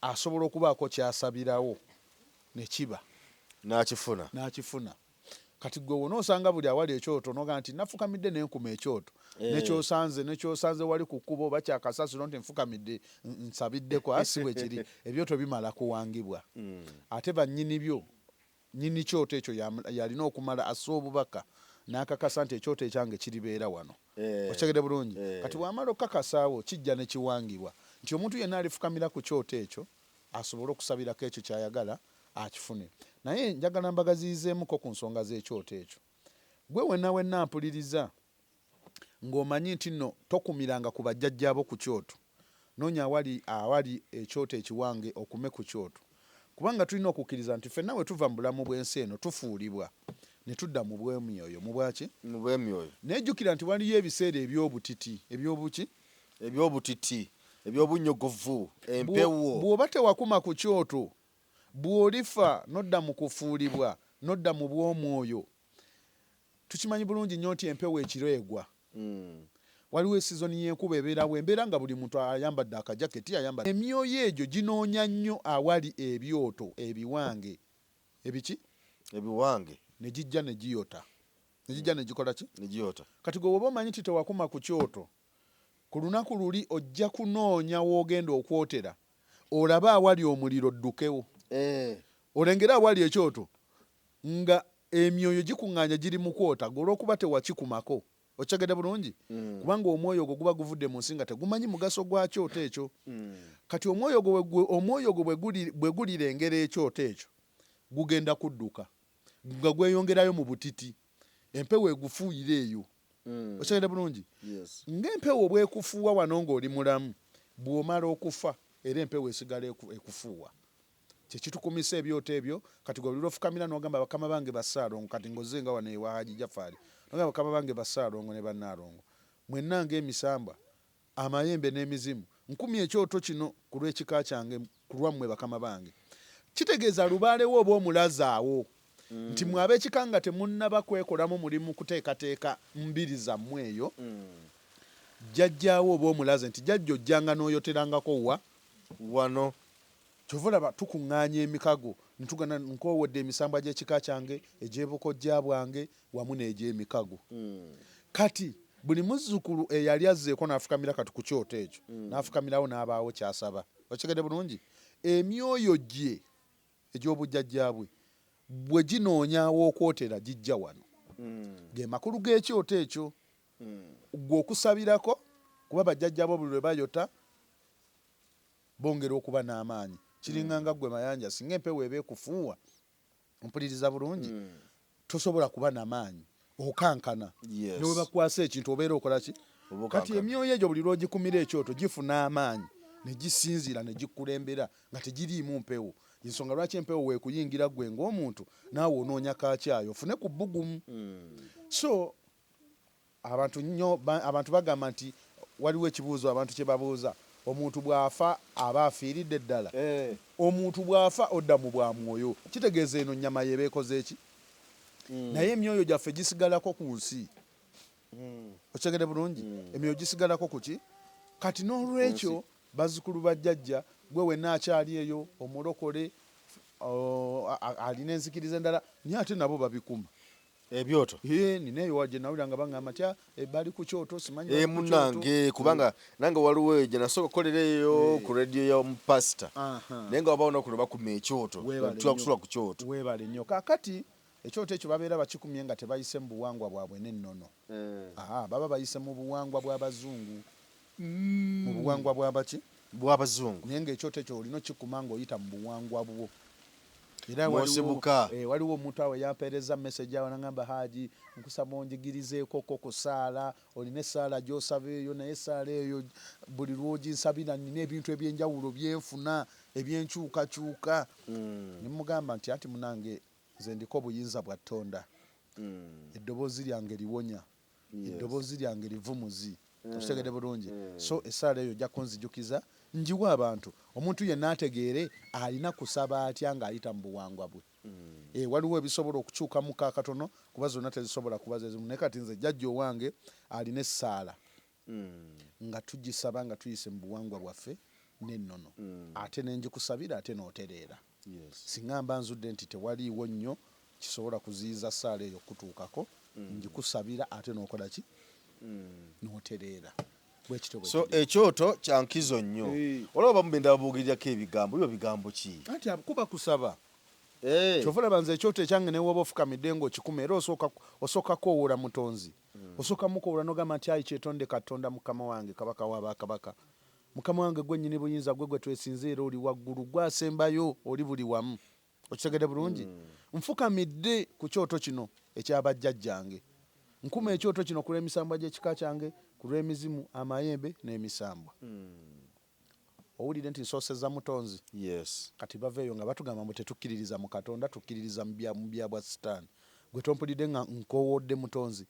asobola okubaako kyasabirawo nekiba n'akifuna kati gwe wona buli awali ekyoto noga nti nafukamidde nenkuma ekyoto nekyosanze wali ku kkubo oba kyakasasiro nti nfukamidde nsabiddeko asi bwe kiri ebyoto bimala kuwangibwa ate nnyini kyoto ekyo yalina okumala assa obubaka n'akakasa nti ekyoto ekyange kiribeera wano okitegedde bulungi kati wamala okukakasaawo kijja ne kiwangibwa nti omuntu yenna alifukamira ku kyoto ekyo asobole okusabirako ekyo kyayagala akifune naye njagala mbagaziizeemuko ku nsonga z'ekyoto ekyo gwe wenna mpuliriza ng'omanyi nti nno tokumiranga ku bajjajjaabo ku kyoto noonya awali ekyoto ekiwange okume ku kyoto kubanga tulina okukkiriza nti ffenna we tuva mu bulamu bw'ensi eno tufuulibwa ne tudda mu bwemyoyo mu bwaki mu bwemyoyo nejjukira nti waliyo ebiseera eby'obutiti eby'obunyogovu empewo bw'oba tewakuma ku kyoto bw'olifa nodda mu kufuulibwa nodda mu bw'omwoyo tukimanyi bulungi nnyo nti empewo ekiro egwa waliwo esizoni y'enkuba ebeerawo embeera nga buli muntu ayambadde akajaketi ayambadde emyoyo egyo ginoonya nnyo awali ebyoto ebiwange ebiwange ne gijja ne giyota ne gikola ki ne giyota kati gwe woba omanyi nti tewakuma ku kyoto ku lunaku luli ojja kunoonya w'ogenda okwotera olabe awali omuliro ddukewo olengera awali ekyoto nga emyoyo gikuŋŋaanya giri mu kwota olw'okuba tewakikumako okitegedde bulungi kubanga omwoyo ogwo guba guvudde mu nsi nga tegumanyi mugaso gwa kyoto ekyo kati omwoyo ogwo bwe gulirengera ekyoto ekyo gugenda kudduka nga gweyongerayo mu butiti empewo egufuuyira eyo okitegedde bulungi ng'empewo bwekufuuwa wano ng'oli mulamu bw'omala okufa era empewo esigala ekufuuwa kyekitukumisa ebyoto ebyo kati gwe olira ofukamira n'ogamba bakama bange Basaalongo kati ngozenga wano ewa Haji Jafari n'ogamba bakama bange Basaalongo ne Bannaalongo mwenna ng'emisamba amayembe n'emizimu nkumi ekyoto kino ku lw'ekika kyange ku lwammwe bakama bange kitegeeza lubaalewo oba omulazaawo nti mwab'ekika nga temunnaba kwekolamu mulimu kuteekateeka mbiri zammwe eyo jjajjaawo oba omulaze nti jjajja ojjanga n'oyoterangako wano kyova olaba tukuŋŋaanya emikago ntugana nkowodde emisambwa gy'ekika kyange egy'ebukojja bwange wamu n'egy'emikago kati buli muzzukulu eyali azzeeko n'afukamira kati ku kyoto ekyo n'afukamirawo n'abaawo kyasaba okigede bulungi emyoyo gye egy'obujjajja bwe bwe ginoonyaawo okwotera gijja wano ge makulu g'ekyoto ekyo gwe okusabirako kuba bajjajjabo buli lwe bayota bongera okuba n'amaanyi kiringanga ggwe Mayanja singa empewo eba ekufuuwa mpuliriza bulungi tosobola kuba n'amaanyi okankana ne bwe bakwasa ekintu obeera okola ki kati emyoyo egyo buli lw'ogikumira ekyoto gifuna amaanyi ne gisinzira ne gikulembera nga tegiriimu mpewo ensonga lwaki empewo weekuyingira ggwe ng'omuntu naawe onoonya kaakyayo ofune ku bbugumu so abantu bagamba nti waliwo ekibuuzo abantu kye babuuza omuntu bw'afa aba afiiridde ddala omuntu bw'afa odda mu bwa mwoyo kitegeeza eno nnyama yeeba ekoze eki naye emyoyo gyaffe gisigalako ku nsi okyegede bulungi emyoyo gisigalako ku ki kati n'olwekyo bazzukulu bajjajja gwe wenna akyali eyo omulokole alina enzikiriza endala naye ate nabo babikuma ebyoto nina eyo wajje nawulira nga baŋŋamba tya bali ku kyoto simanyi munange kubanga nange waliwo gye nasooka okukolera eyo ku rediyo y'omupasita naye nga wabawo nakuno bakuma ekyoto twakusula ku kyoto weebale nnyo kakati ekyoto ekyo babeera bakikumye nga tebayise mu buwangwa bwabwe n'ennono baba bayise mu buwangwa bw'abazungu mu buwangwa bwabaki bw'abazungu naye ngaekyoto ekyo olina okikuma ng'oyita mu buwangwa bwo era waliwo omuntu awo yampeereza message awo nagamba Haji nkusaba onjigirizeeko kusaala olina essaala gy'osaba eyo naye essaala eyo buli lwoginsabira nina ebintu ebyenjawulo byenfuna ebyenkyukakyuka nimugamba nti ati munange nze ndiko obuyinza bwa Tonda eddoboozi lyange liwonya eddoboozi lyange livumuzi okitegedde bulungi so essaala eyo ojja kunzijukiza njiwa abantu omuntu yenna ategeere alina kusaba atya ng'ayita mu buwangwa bwe waliwo ebisobola okukyukamu kakatono kuba zonna tezisobola kuba zezimu naye kati nze jjajja owange alina essaala nga tugisaba nga tuyise mu buwangwa bwaffe n'ennono ate nenjikusabira ate n'otereera singa mba nzudde nti tewaliiwo nnyo kisobola kuziyiza ssaala eyo okutuukako njikusabira ate n'okola ki n'otereera so ekyoto kyankizo nnyo olaba bamugenda babuugirirako ebigambo byo bigambo ki anti kuba kusaba kyova olaba nze ekyoto ekyange newoba ofukamidde ng'okikuma era osooka kowoola mutonzi osooka mukowoola n'ogamba nti ayi kyetonde Katonda mukama wange kabaka w'abakabaka mukama wange gwe nnyini buyinza gwe twesinza era oli waggulu gwasembayo oli buli wamu okitegedde bulungi nfukamidde ku kyoto kino ekyabajjajjange nkuma ekyoto kino ku lw'emisambwa gy'ekika kyange ku lw'emizimu amayembe n'emisambwa owulire nti nsooseza mutonzi kati baveeyo nga batugamba mbu tetukkiririza mu Katonda tukkiririza mu bya bwa sitaani gwe tompulidde nga nkowodde mutonzi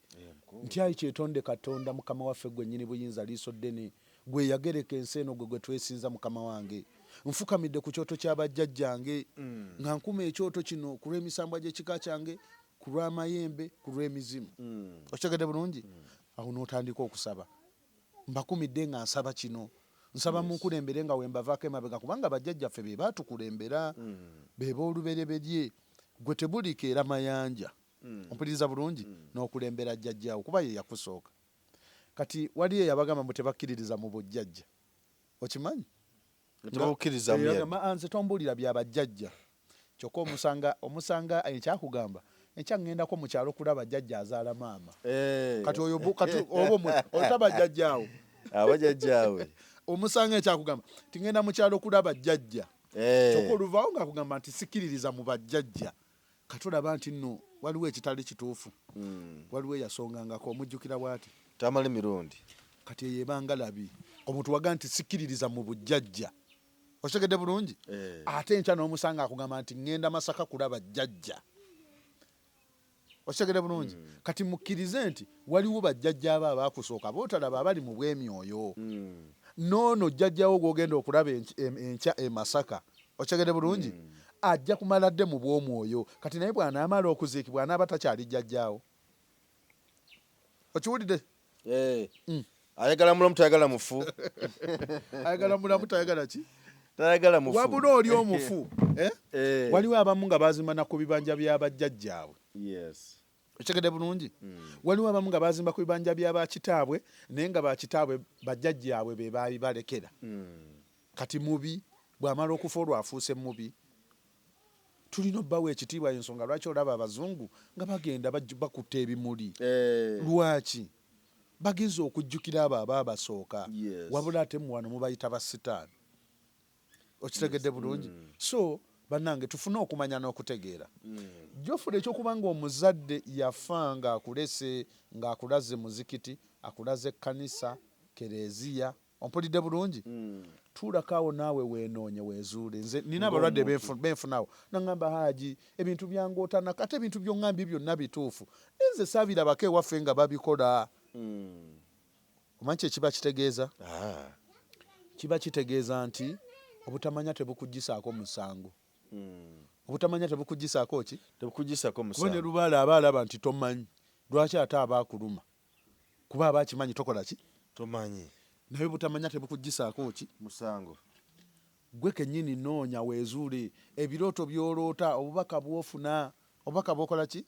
nti ayi kyetonde Katonda mukama waffe gwe nnyini buyinza liiso ddene gwe yagereka ensi eno gwe twesinza mukama wange nfukamidde ku kyoto ky'abajjajjange nga nkuma ekyoto kino ku lw'emisambwa gy'ekika kyange ku lw'amayembe ku lw'emizimu okitegedde bulungi awo n'otandika okusaba mbakumidde nga nsaba kino nsaba munkulembere nga wembavaako emabega kubanga bajjajjaffe be baatukulembera be boolubereberye gwe tebulikeera Mayanja ompuliriza bulungi n'okulembera jjajjaawo kuba ye yakusooka kati waliyo eyabagamba mbu tebakkiririza mu bujjajja okimanyi nze tombuulira bya bajjajja kyokka omusanga ekyakugamba ekyanggendako mu kyalo kulaba jjajja azaala maama kati oba bajjajjaawo abajjajjaawe omusanga ekyakugamba tingenda mu kyalo kulaba jjajja kyokka oluvaawo ngaakugamba nti sikkiririza mu bajjajja kati olaba nti nno waliwo ekitali kituufu waliwo eyasongangako omujjukira bw'ati tamale mirundi kati eyo ebanga labi omuntu waga nti sikkiririza mu bujjajja Okitegedde bulungi ate enkya n'omusanga akugamba nti ŋŋenda Masaka kulaba jjajja. Okitegedde bulungi kati mukkirize nti waliwo bajjajja abo abaakusooka bootalaba abali mu bwemyoyo noono jjajjawo gw'ogenda okulaba enkya e Masaka. Okitegedde bulungi ajja kumala dde mu bw'omwoyo kati naye bw'anaamala okuziikibwa anaaba takyali jjajjaawo. Okiwulidde? Ayagala mulamu tayagala mufu. Ayagala mulamu tayagala ki? Tayagala mufu. Wabula oli omufu. Waliwo abamu nga baazimba na ku bibanja bya bajjajjaabwe. Yes. Okitegedde bulungi? Waliwo abamu nga baazimba ku bibanja bya bakitaabwe naye nga bakitaabwe bajjajjaabwe be baabibalekera. Kati mubi bw'amala okufa olwo afuuse mubi. Tulina obbawo ekitiibwa ensonga lwaki olaba abazungu nga bagenda bakutta ebimuli. Lwaki? Bagenze okujjukira abo abaabasooka. Wabula ate mu wano mubayita basitaani. Okitegedde bulungi? So bannange tufune okumanya n'okutegeera. Jofule ekyokuba nga omuzadde yafa ng'akulese ng'akulaze muzikiti akulaze ekkanisa kereziya ompulidde bulungi tuulakaawo naawe weenoonye weezuule. Nze nina abalwadde benfunawo naŋŋamba Haaji ebintu byangootana ate ebintu by'oŋŋambye byonna bituufu naye nze saabirabako ewaffe nga babikola. Omanyi kye kiba kitegeeza? Kiba kitegeeza nti obutamanya tebukugisaako musango. Obutamanya tebukugisaako ki? Tebukugisaako musango. Kuba ne Lubaale aba alaba nti tomanyi lwaki ate aba akuluma kuba aba akimanyi tokola ki? Tomanyi. Naye butamanya tebukugisaako ki? Musango. Gwe kennyini noonya weezuule ebirooto by'oloota obubaka bw'ofuna obubaka bw'okola ki?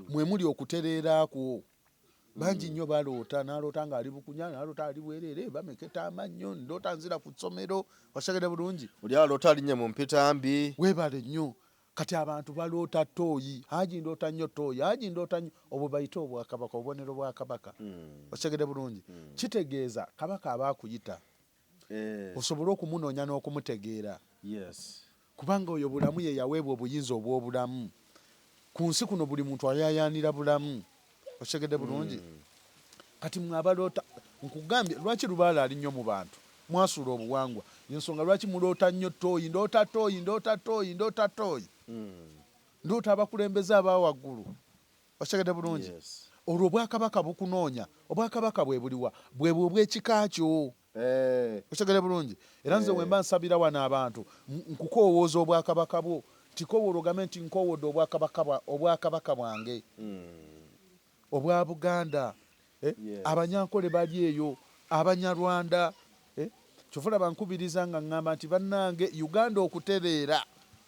Mwe muli okutereeraakwo. Bangi nnyo baloota n'aloota ng'ali bukunya n'aloota ali bwereere bameketa amannyo ndoota nzira ku ssomero. Okitegedde bulungi? Oli aloota alinnya mu mpitambi. Weebale nnyo. Kati abantu baloota ttooyi. Haaji ndoota nnyo ttooyi. Haaji ndoota nnyo. Obwo bayita obwakabaka obubonero bwa kabaka. Okitegedde bulungi? Kitegeeza kabaka abaakuyita osobole okumunoonya n'okumutegeera. Kubanga oyo bulamu ye yaweebwa obuyinza obw'obulamu. Ku nsi kuno buli muntu ayaayaanira bulamu. Okitegedde bulungi? Kati mwe abaloota nkugambye lwaki Lubaale ali nnyo mu bantu mwasuula obuwangwa ensonga lwaki muloota nnyo ttooyi ndoota ttooyi ndoota ttooyi ndoota ttooyi ndoota abakulembeze aba waggulu. Okitegedde bulungi? Olwo obwakabaka bukunoonya. Obwakabaka bwe buliwa bwebwe obw'ekika kyo. Okitegedde bulungi? Era nze wemba nsabira wano abantu nkukoowooza obwakabaka bwo tikowoola ogambe nti nkoowodde obwakabaka bwange obwa Buganda. Abanyankole bali eyo Abanyarwanda. Kyovula bankubiriza nga ŋŋamba nti bannange Uganda okutereera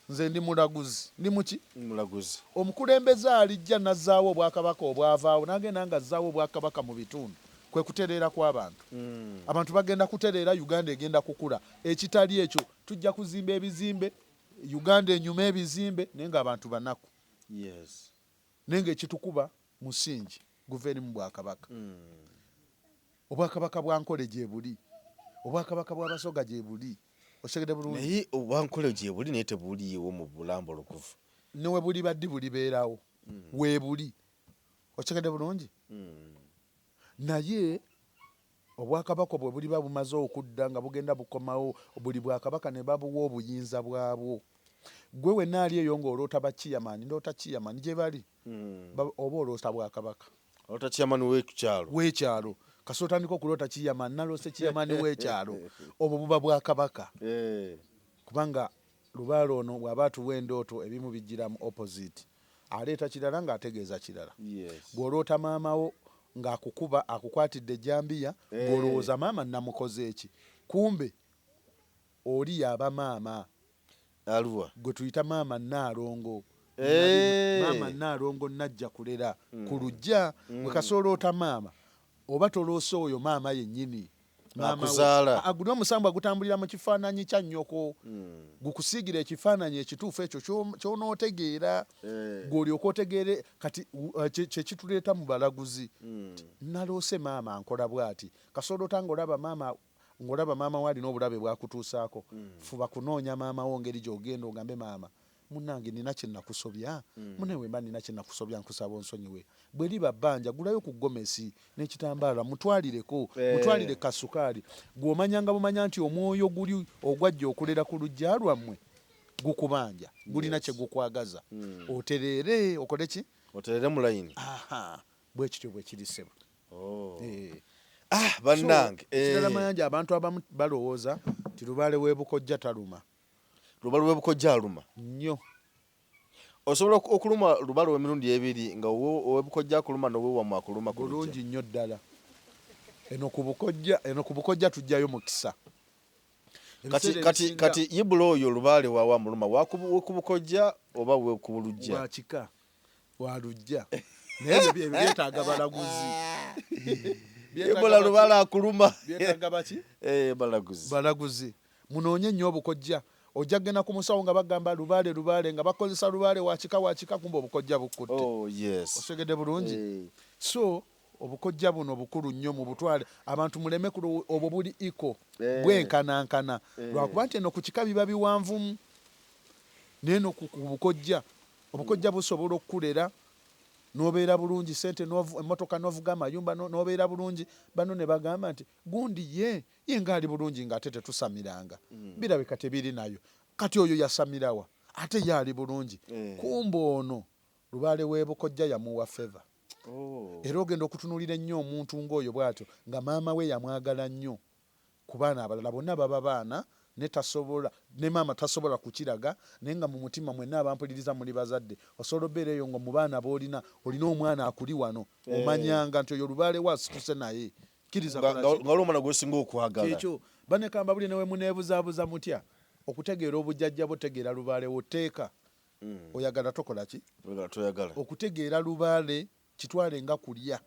nze ndi mulaguzi. Ndi muki? Mulaguzi. Omukulembeze alijja nazzaawo obwakabaka obwavaawo n'agenda nga azzaawo obwakabaka mu bitundu kwe kutereera kw'abantu. Abantu bagenda kutereera Uganda egenda kukula. Ekitali ekyo tujja kuzimba ebizimbe Uganda enyuma ebizimbe naye ng'abantu banaku. Naye ng'ekitukuba musingi guveeri mu bwakabaka. Obwakabaka bwa Nkole gye buli. Obwakabaka bw'Abasoga gye buli. Okitegedde bulungi? Naye obwankole gye buli naye tebuliiwo mu bulambulukufu. Ne we buli baddi bulibeerawo. We buli. Okitegedde bulungi? Naye obwakabaka bwe buliba bumaze okudda nga bugenda bukomawo buli bwakabaka ne babuwa obuyinza bwabwo. Gwe wenna ali eyo ng'oloota bakiyamaani ndoota kiyamaani gye bali oba oloota bwakabaka. Oloota kiyamaani w'ekyalo. W'ekyalo. Kasi otandika okuloota kiyamaani naloose kiyamaani w'ekyalo obwo buba bwakabaka. Kubanga Lubaale ono bw'aba atuwa endooto ebimu bijjiramu opposite. Aleeta kirala ng'ategeeza kirala. Bw'oloota maamawo ng'akukuba akukwatidde ejjambiya ng'olowooza maama namukoze eki. Kumbe oli yaba maama. Aluwa. Gwe tuyita maama Nnaalongo. Maama Nnaalongo najja kulera ku luggya bwe kasoloota maama oba toloose oyo maama yennyini. Akuzaala. Guli omusambwa gutambulira mu kifaananyi kya nnyoko. Gukusiigira ekifaananyi ekituufu ekyo ky'onootegeera. Gw'olyoka otegeere kati kye kituleeta mu balaguzi. Naloose maama ankola bw'ati. Kasoloota ng'olaba maama w'alina obulabe bwakutuusaako. Fuba kunoonya maama wo ngeri gy'ogenda ogambe maama munange nina kye nakusobya munewe mba nina kye nakusobya nkusaba onsonyiwe bwe liba bbanja gulayo ku gomesi n'ekitambaala mutwalireko mutwalire kasukaali gw'omanyanga bumanya nti omwoyo guli ogwajja okulera ku lujja lwammwe gukubanja gulina kye gukwagaza oterere okole ki oterere mu layini bwe kityo bwe kiri ssebo bannange ekirala mayanja abantu abamu balowooza ti lubaale w'ebukojja taluma lubaale w'ebukojja aluma nnyo osobola okuluma lubaale w'emirundi ebiri nga ow'ebukojja akuluma n'ow'ewamwe akuluma bulungi nnyo ddala eno ku bukojja tujjayo mukisa kati yibula oyo lubaale waawa muluma wakubukojja oba wekubulujja wakika walujja naye ebyo byetaaga balaguzi yibula lubaale akuluma byetaaga baki balaguzi munoonye nnyo obukojja ojja kgenda ku musawo nga bagamba lubaale nga bakozesa lubaale wakika kumba obukojja bukutte osegedde bulungi so obukojja buno bukulu nnyo mu butwale abantu muleme obwo buli iko bwenkanankana lwakuba nti eno ku kika biba biwanvumu neno ku bukojja obukojja busobola okukulera nobeera bulungi sente emmotoka novuga amayumba nobeera bulungi bano ne bagamba nti gundi ye ngaali bulungi ng'ate tetusamiranga birabika tebiri nayo kati oyo yasamirawa ate yaali bulungi kumba ono lubaale w'ebukojja yamuwa feva era ogenda okutunuulira ennyo omuntu ng'oyo bw'atyo nga maama we yamwagala nnyo ku baana abalala bonna baba baana ne maama tasobola kukiraga naye nga mu mutima mwenna abampuliriza muli bazadde osobola obbeera eyo nga mu baana boolina olina omwana akuli wano omanyanga nti oyo lubaale wasituse naye kkiriza nga oli omwana gwesinga okwagala ekyo banekamba buli newe muneebuzaabuza mutya okutegeera obujjajja butegeera lubaale woteeka oyagala tokola ki toyagala okutegeera lubaale kitwale nga kulya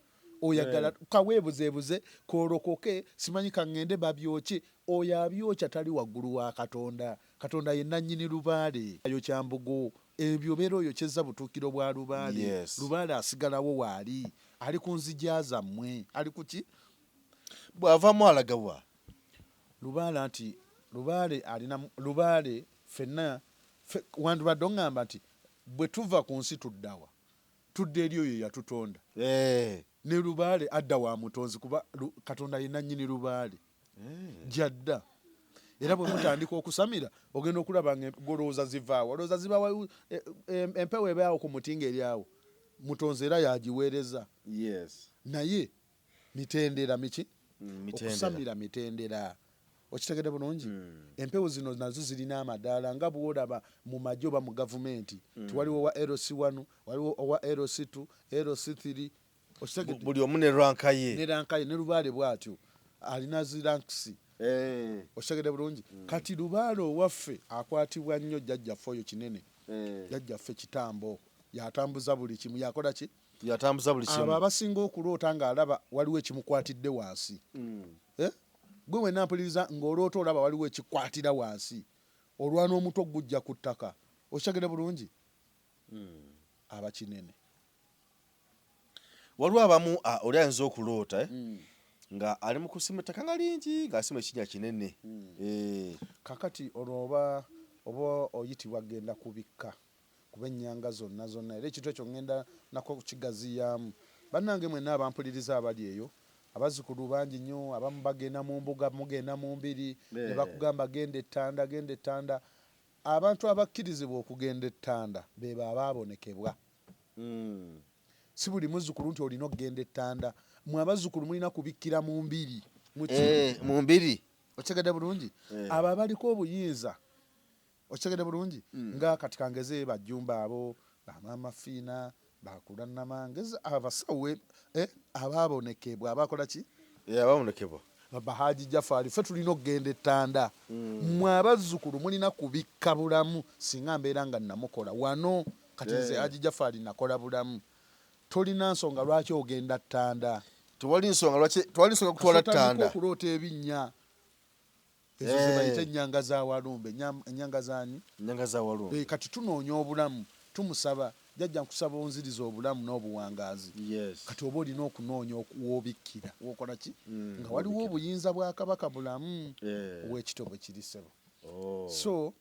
oyagala kaweebuzeebuze kolokoke simanyi kaŋŋende babyoki oyo abyokya tali waggulu wa katonda katonda ye nannyini lubaale ayo kyambugo ebyo beera oyo kyezza butuukiro bwa lubaale lubaale asigalawo waali ali ku nzija zammwe ali ku ki bw'avaamu alagawa lubaale nti lubaale alina lubaale fenna wandibadde oŋŋamba nti bwe tuva ku nsi tuddawa tudde eri oyo yatutonda ne lubaale adda wa mutonzi kuba katonda ye nannyini lubaale jadda era bwe mutandika okusamira ogenda okulaba nga golowooza zivaawo olowooza zibaawo empewo ebaawo ku mutinga eryawo mutonzi era yagiweereza naye mitendera miki okusamira mitendera okitegedde bulungi empewo zino nazo zirina amadaala nga bwolaba mu majjo oba mu gavumenti tiwaliwo owa LC1 waliwo owa LC2 LC3 buli omu ne ranka ye ne lubaale bw'atyo alina zirankisi okitegedde bulungi kati lubaale owaffe akwatibwa nnyo jjajjaffe oyo kinene jjajjaffe kitambo yatambuza buli kimu yakola ki yatambuza buli kimu abo abasinga okuloota ng'alaba waliwo ekimukwatidde wansi gwe wenna mpuliriza ng'oloota olaba waliwo ekikwatira wansi olwana omutwe gujja ku ttaka okitegedde bulungi abakinene waliwo abamu oli ayinza okuloota nga ali mu kusima ettaka nga lingi ng'asima ekinnya kinene kakati olwo oba oyitibwa genda kubikka kuba ennyanga zonna era ekintu ekyo ngenda nako kigaziyaamu bannange mwenna abampuliriza abali eyo abazzukulu bangi nnyo abamu bagenda mu mbuga mugenda mu mbiri ne bakugamba genda ettanda abantu abakkirizibwa okugenda ettanda beba abaabonekebwa si buli muzzukulu nti olina okugenda ettanda mwe abazzukulu mulina kubikkira mu mbiri mu mbiri okitegedde bulungi abo abaliko obuyinza okitegedde bulungi nga kati kangeze bajjumba abo bamaama fiina bakula namangezi abasawo abaabonekebwa abakola ki abaabonekebwa bahaji Jafari ffe tulina okugenda ettanda mwe abazzukulu mulina kubikka bulamu singa mbeera nga namukola wano kati nze Haji Jafari nakola bulamu tolina nsonga lwaki ogenda ttanda tewali nsonga kutwala ttanda okuloota ebinnya ezo zebayita ennyanga za walumbe ennyanga zani ennyanga za walumbe kati tunoonya obulamu tumusaba jjajja nkusaba onziriza obulamu n'obuwangaazi kati oba olina okunoonya wobikkira wokola ki nga waliwo obuyinza bwa kabaka bulamu ow'ekito bwe kiri ssebo so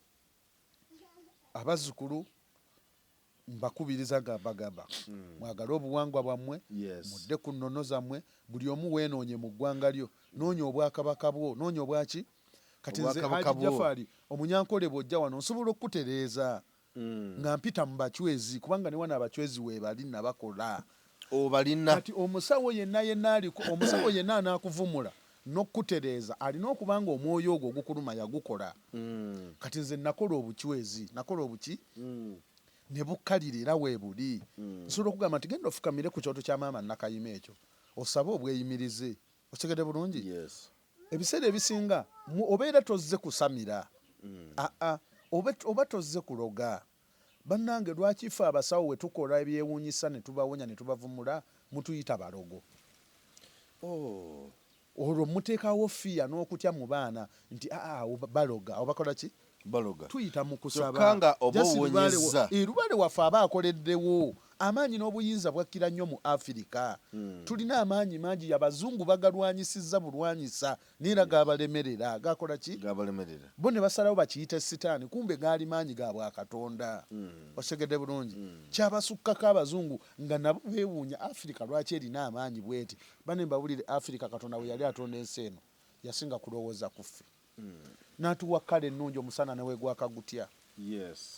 abazzukulu mbakubiriza bagamba mwagala obuwangwa bwammwe mudde ku nnono zammwe buli omu weenoonye mu ggwanga lyo noonya obwakabaka bwo noonya obwaki kati nze Haji Jafari omunyankole bw'ojja wano nsobola okutereeza nga mpita mu bacwezi kubanga ne wana abacwezi weebali nabakola obalina kati omusawo yenna aliko omusawo yenna anaakuvumula n'okutereeza alina okuba nga omwoyo ogwo ogukuluma yagukola kati nze nakola obucwezi nakola obuki ne bukkalira era weebuli nsobola okugamba nti genda ofukamire ku kyoto kya maama Nakayima ekyo osabe obweyimirize okitegedde bulungi ebiseera ebisinga obeera tozze kusamira oba tozze kuloga bannange lwaki ife abasawo we tukola ebyewuunyisa ne tubawonya ne tubavumula mutuyita balogo olwo muteekawo fiya n'okutya mu baana nti baloga obakola ki baloga tuyita mu kusaba kyokka oba owonyezza Lubale waffe aba akoleddewo amaanyi n'obuyinza bwakkira nnyo mu Afirika tulina amaanyi mangi abazungu bagalwanyisizza bulwanyisa neera gabalemerera gakola ki gabalemerera bo ne basalawo bakiyita sitaani kumbe gaali maanyi ga bwakatonda osegedde bulungi kyabasukkako abazungu nga nabo beewuunya Afirika lwaki erina amaanyi bweti bane mbawulire Afirika katonda we yali atonda ensi eno yasinga kulowooza ku ffe n'atuwa kkala ennungi omusana ne weegwaka gutya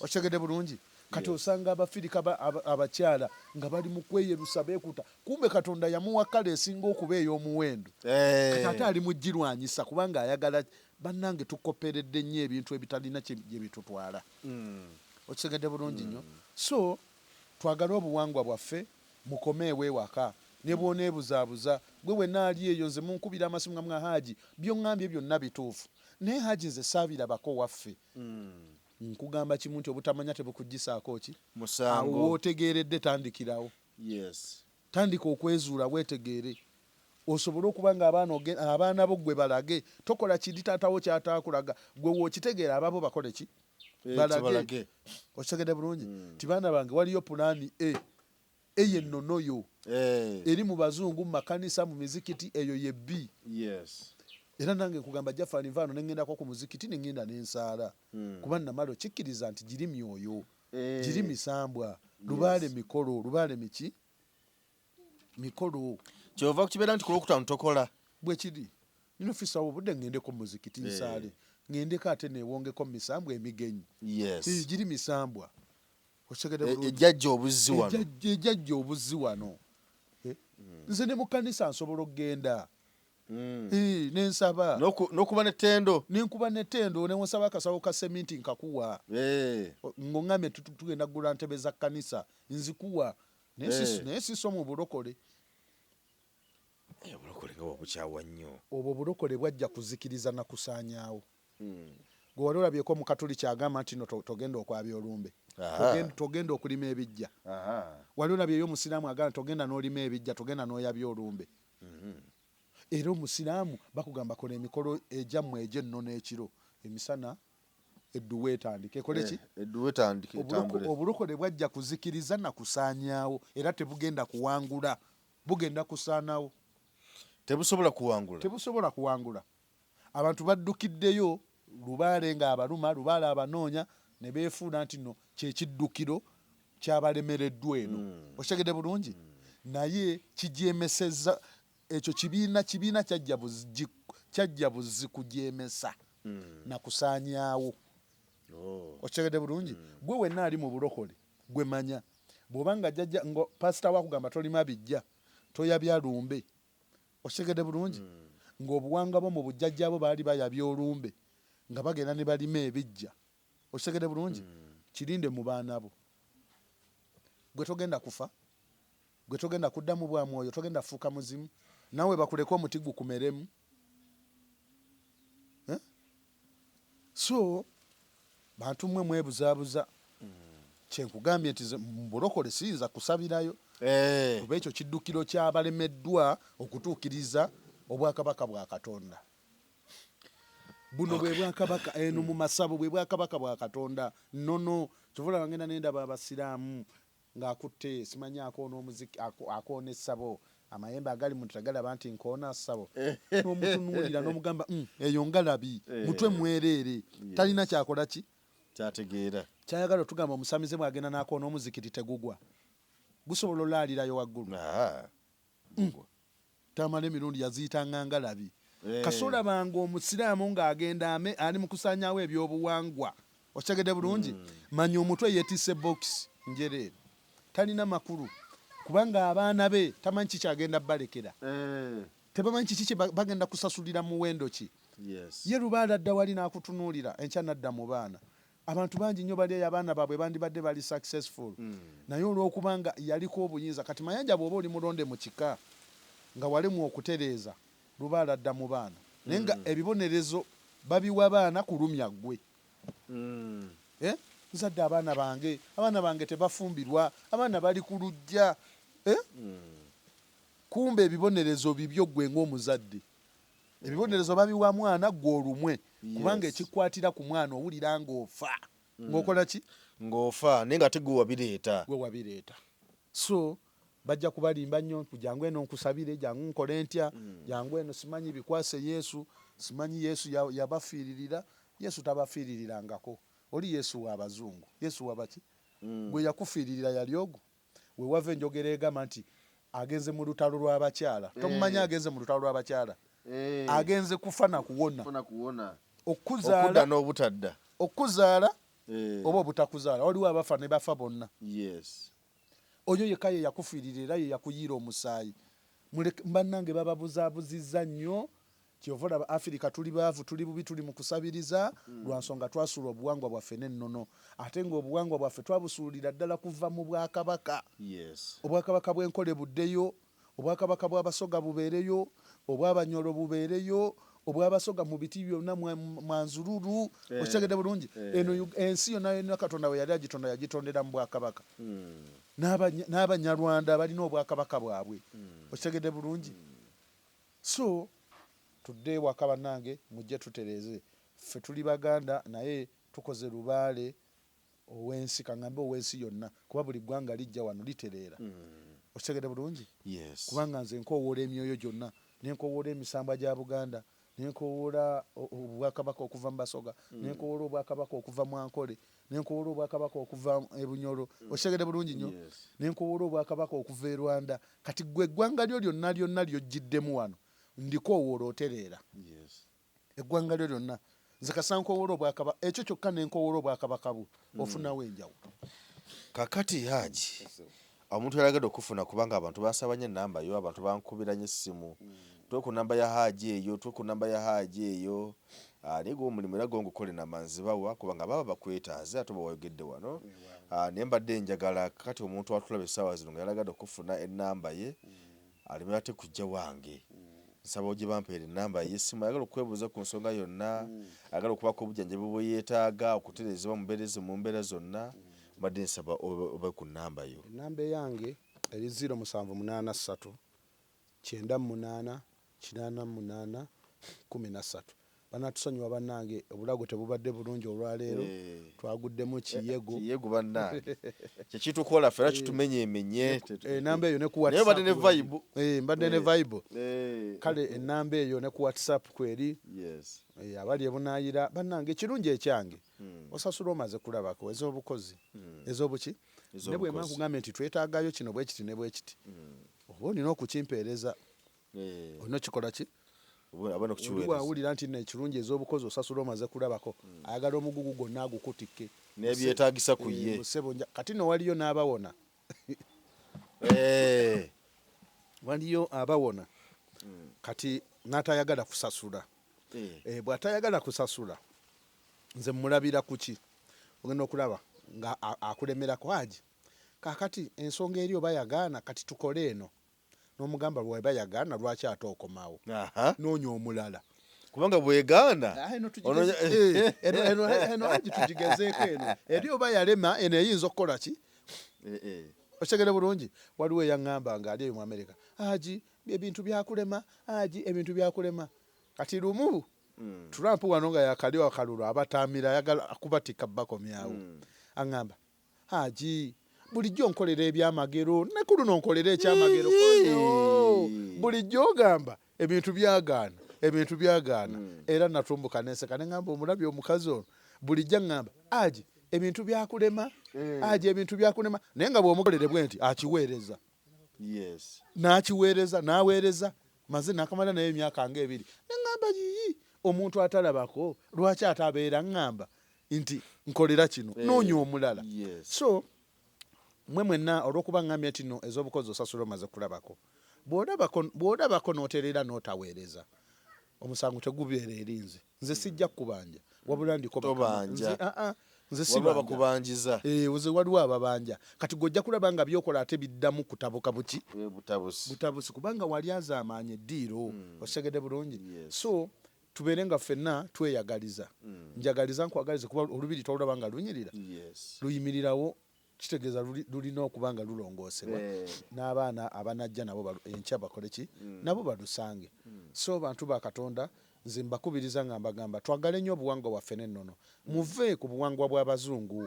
osegedde bulungi kati osanga Abafirika abakyala nga bali mu kweyerusa beekuta kumbe katonda yamuwa kkala esinga okuba ey'omuwendo kati ate ali mu girwanyisa kubanga ayagala bannange tukopperedde nnyo ebintu ebitalina gye bitutwala okisegedde bulungi nnyo so twagale obuwangwa bwaffe mukomeewo ewaka ne bwoneebuzaabuza gwe wenna ali eyo nze munkubira amasimu nga Haji by'oŋŋambye byonna bituufu naye Haji nze saabirabako waffe nkugamba kimu nti obutamanya tebukugisaako ki musango wootegeeredde tandikirawo tandika okwezuula weetegeere osobole okuba nga abaana bo gwe balage tokola kiri taatawo kyataakulaga gwe wookitegeera ababo bakole ki balage okitegedde bulungi ti baana bange waliyo pulaani eyennonoyo eri mu bazungu mu makanisa mu mizikiti eyo ye B era nange nkugamba Jafari nvaano nengendako ku muzikiti nengenda nensaala kuba namalo kikkiriza nti giri myoyo giri misambwa Lubaale mikolo Lubaale miki mikolo kyova kukibeera nti kulwokutaano tokola bwe kiri nino fisawo obudde ngendeko mu muzikiti nsaale ngendeko ate neewongeko mu misambwa emigenyi giri misambwa ejjajja obuzzi wano ejjajja obuzzi wano nze ne mu kkanisa nsobola okgenda nensaba n'okuba n'ettendo nenkuba n'ettendo newonsaba akasawo ka seminti nkakuwa ng'oŋŋamye tugenda kugula ntebe za kkanisa nzikuwa naye siso mu bulokole obulokole nga bwabukyawa nnyo obwo obulokole bwajja kuzikiriza na kusaanyaawo gwe wali olabyeko omukatoliki agamba nti no togenda okwabya olumbe togenda okulima ebijja wali olabyeyo omusiraamu agamba togenda n'olima ebijja togenda n'oyabya olumbe era omusiraamu bakugamba kola emikolo egyammwe egy'ennono ekiro emisana edduwa etandika ekole ki obulokole bwajja kuzikiriza na kusaanyaawo era tebugenda kuwangula bugenda kusaanawo tebusobola kuwangula abantu baddukiddeyo Lubaale nga abaluma Lubaale abanoonya ne beefuula nti no kyekiddukiro kyabalemereddwa eno okitegedde bulungi naye kijeemesezza ekyo kibiina kyajja buzzi kujeemesa na kusaanyaawo okitegedde bulungi gwe wenna ali mu bulokole gwe manya bw'obanga jjajja ngo pasita wakugamba tolima bijja toyabya lumbe okitegedde bulungi ng'obuwanga bo mu bujjajja bo baali bayabya olumbe nga bagenda ne balima ebijja okitegedde bulungi kirinde mu baana bo gwe togenda kufa gwe togenda kuddamu bwa mwoyo togenda fuuka muzimu nawe bakuleka omuti gukumeremu so bantu mmwe mwebuzaabuza kyenkugambye nti mu bulokole siyinza kusabirayo kuba ekyo kiddukiro kyabalemeddwa okutuukiriza obwakabaka bwa Katonda buno bwe bwakabaka eno mu masabo bwe bwakabaka bwa Katonda nono kyovula bangenda nendaba abasiraamu ng'akutte simanyi akoona omuziki akoona essabo amayembe agali mu tagalaba nti nkoona ssabo n'omutunuulira n'omugamba eyo ngalabi mutwe mwereere talina kyakola ki kyategeera kyayagala tugamba omusamize bwagenda nakoona omuzikiti tegugwa gusobola olaalirayo waggulu tamala emirundi yaziyitanga ngalabi kasola banga omusiraamu ng'agenda ali mu kusaanyawo ebyobuwangwa okitegedde bulungi manya omutwe yeetisse bokisi njereere talina makulu kubanga abaana be tamanyi kikyagenda balekera tebamanyi kiki bagenda kusasulira muwendo ki ye lubaala adda wali n'akutunuulira enkya nadda mu baana abantu bangi nnyo bali eyo abaana baabwe bandibadde bali successful naye olw'okubanga yaliko obuyinza kati mayanja bw'oba oli mulonde mu kika nga walemu okutereeza lubaala adda mu baana naye nga ebibonerezo babiwa baana kulumya ggwe nzadde abaana bange tebafumbirwa abaana bali ku lujja kumbe ebibonerezo bibyo ggwe ng'omuzadde ebibonerezo babiwa mwana ggwe olumwe kubanga ekikwatira ku mwana owulira ng'ofa ng'okola ki ng'ofa naye nga tegwe wabireeta so bajja kubalimba nnyo jangu eno nkusabire jangu nkole ntya jangu eno simanyi bikwase yesu simanyi yesu yabafiiririra yesu tabafiiririrangako oli yesu w'abazungu yesu wabaki bwe yakufiiririra yali ogwo we wava enjogera egamba nti agenze mu lutalo lw'abakyala tomumanyi agenze mu lutalo lw'abakyala agenze kufa na kuwona okudda n'obutadda okuzaala oba obutakuzaala waliwo abafa ne bafa bonna oyo yekka ye yakufiiririra ye yakuyiira omusaayi bannange bababuzaabuzizza nnyo kyova olaba Afirika tuli baavu tuli bubi tuli mu kusabiriza lwa nsonga twasuula obuwangwa bwaffe n'ennono ate ng'obuwangwa bwaffe twabusuulira ddala kuva mu bwakabaka obwakabaka bw'enkole buddeyo obwakabaka bw'abasoga bubeereyo obw'abanyolo bubeereyo obw'abasoga mu biti byonna mwanzululu okitegedde bulungi eno ensi yonna katonda we yali agitonda yagitondera mu bwakabaka n'abanyarwanda balina obwakabaka bwabwe okitegedde bulungi so tudde waka bannange mujje tutereeze ffe tuli baganda naye tukoze lubaale ow'ensi kaŋŋambe ow'ensi yonna kuba buli ggwanga lijja wano litereera okitegedde bulungi kubanga nze nkowoola emyoyo gyonna nenkowoola emisambwa gya Buganda nenkowoola obwakabaka okuva mu Basoga nenkowoola obwakabaka okuva mu Ankole nenkowoola obwakabaka okuva e Bunyoro okitegedde bulungi nnyo nenkowoola obwakabaka okuva e Rwanda kati ggwe eggwanga lyo lyonna lyojjiddemu wano ndikowoola otereera eggwanga lyo lyonna nze kasankowoola obwakabaka ekyo kyokka nenkowoola obwakabaka bwo ofunawo enjawulo kakati Haji omuntu yalagadde okufuna kubanga abantu basabanye enamba yo abantu bankubiranye essimu ku namba ya Haji eyo ku namba ya Haji eyo naye gwe omulimu era gongukole namanzi bawa kubanga baba bakwetaaze ate bawayogedde wano naye mbadde njagala kakati omuntu atulaba essaawa zino nga yalagadde okufuna enamba ye aleme ate kujja wange nsaba ojje bampeera enamba y'essimu ayagala okwebuuza ku nsonga yonna ayagala okubako obujjanjabi bwe yeetaaga okutereezebwa mu mbeera zonna mbadde nsaba obe ku namba yo enamba eyange eri 0783 98 88 13 banatusonyiwa bannange obulago tebubadde bulungi olwaleero twaguddemu kiyego bannange kyekitukola ffe era kitumenyeemenye enamba eyo ne ku mbadde ne vibe kale enamba eyo ne ku WhatsApp kweri abali ebunaayira bannange ekirungi ekyange osasula omaze kulabako ez'obukozi ez'obuki ne bwe mba nkugambye nti twetaagayo kino bwe kiti ne bwe kiti oba olina okukimpeereza olina okikola ki wawulira nti nekirungi ez'obukozi osasula omaze kulabako ayagala omugugu gwonna agukutikke n'ebyetaagisa ku ye kati no waliyo n'abawona waliyo abawona kati n'atayagala kusasula bw'atayagala kusasula nze mulabira kuki ogenda okulaba nga akulemerako Haji kakati ensonga eri oba yagaana kati tukole eno n'omugamba lweba yagaana lwaki ate okomawo noonya omulala kubanga bwegaana eno Haji tugigezeeko eno eri oba yalema eno eyinza okukola ki okitegere bulungi waliwo eyaŋŋamba nga ali eyo mu America Haji ebintu byakulema Haji ebintu byakulema kati lumu Trump wano nga yakaliwa akalulu abatamira ayagala akubatika bakomyawo aŋŋamba Haji bulijjo nkolera ebyamagero nekulu nonkolera ekyamagero bulijjo ogamba ebintu byagaana era natumbuka nenseka neŋŋamba omulabye omukazi ono bulijjo aŋŋamba Haji ebintu byakulema aje ebintu byakulema naye nga bw'omukolere bwe nti akiweereza n'akiweereza n'aweereza maze nakamala naye emyaka ng'ebiri neŋŋamba yiyi omuntu atalabako lwaki atabeera ŋŋamba nti nkolera kino noonya omulala so mwe mwenna olw'okuba ŋŋambye nti no ez'obukozi osasula omaze kulabako bw'olabako n'otereera n'otaweereza omusango tegubeera erinze nze sijja kubanja wabula ndiko nze sibakubanjiza oze waliwo ababanja kati gojja kulaba nga byokola ate biddamu kutabuka buki butabusi kubanga wali azaamaanya eddiiro osegede bulungi so tubeere nga ffenna tweyagaliza njagaliza nkwagaliza kuba olubiri tolulaba nga lunyirira luyimirirawo kitegeeza lulina okuba nga lulongoosebwa n'abaana abanajja nabo enkya bakole ki nabo balusange so bantu ba Katonda nze mbakubiriza nga mbagamba twagale nnyo obuwangwa bwaffe n'ennono muve ku buwangwa bw'abazungu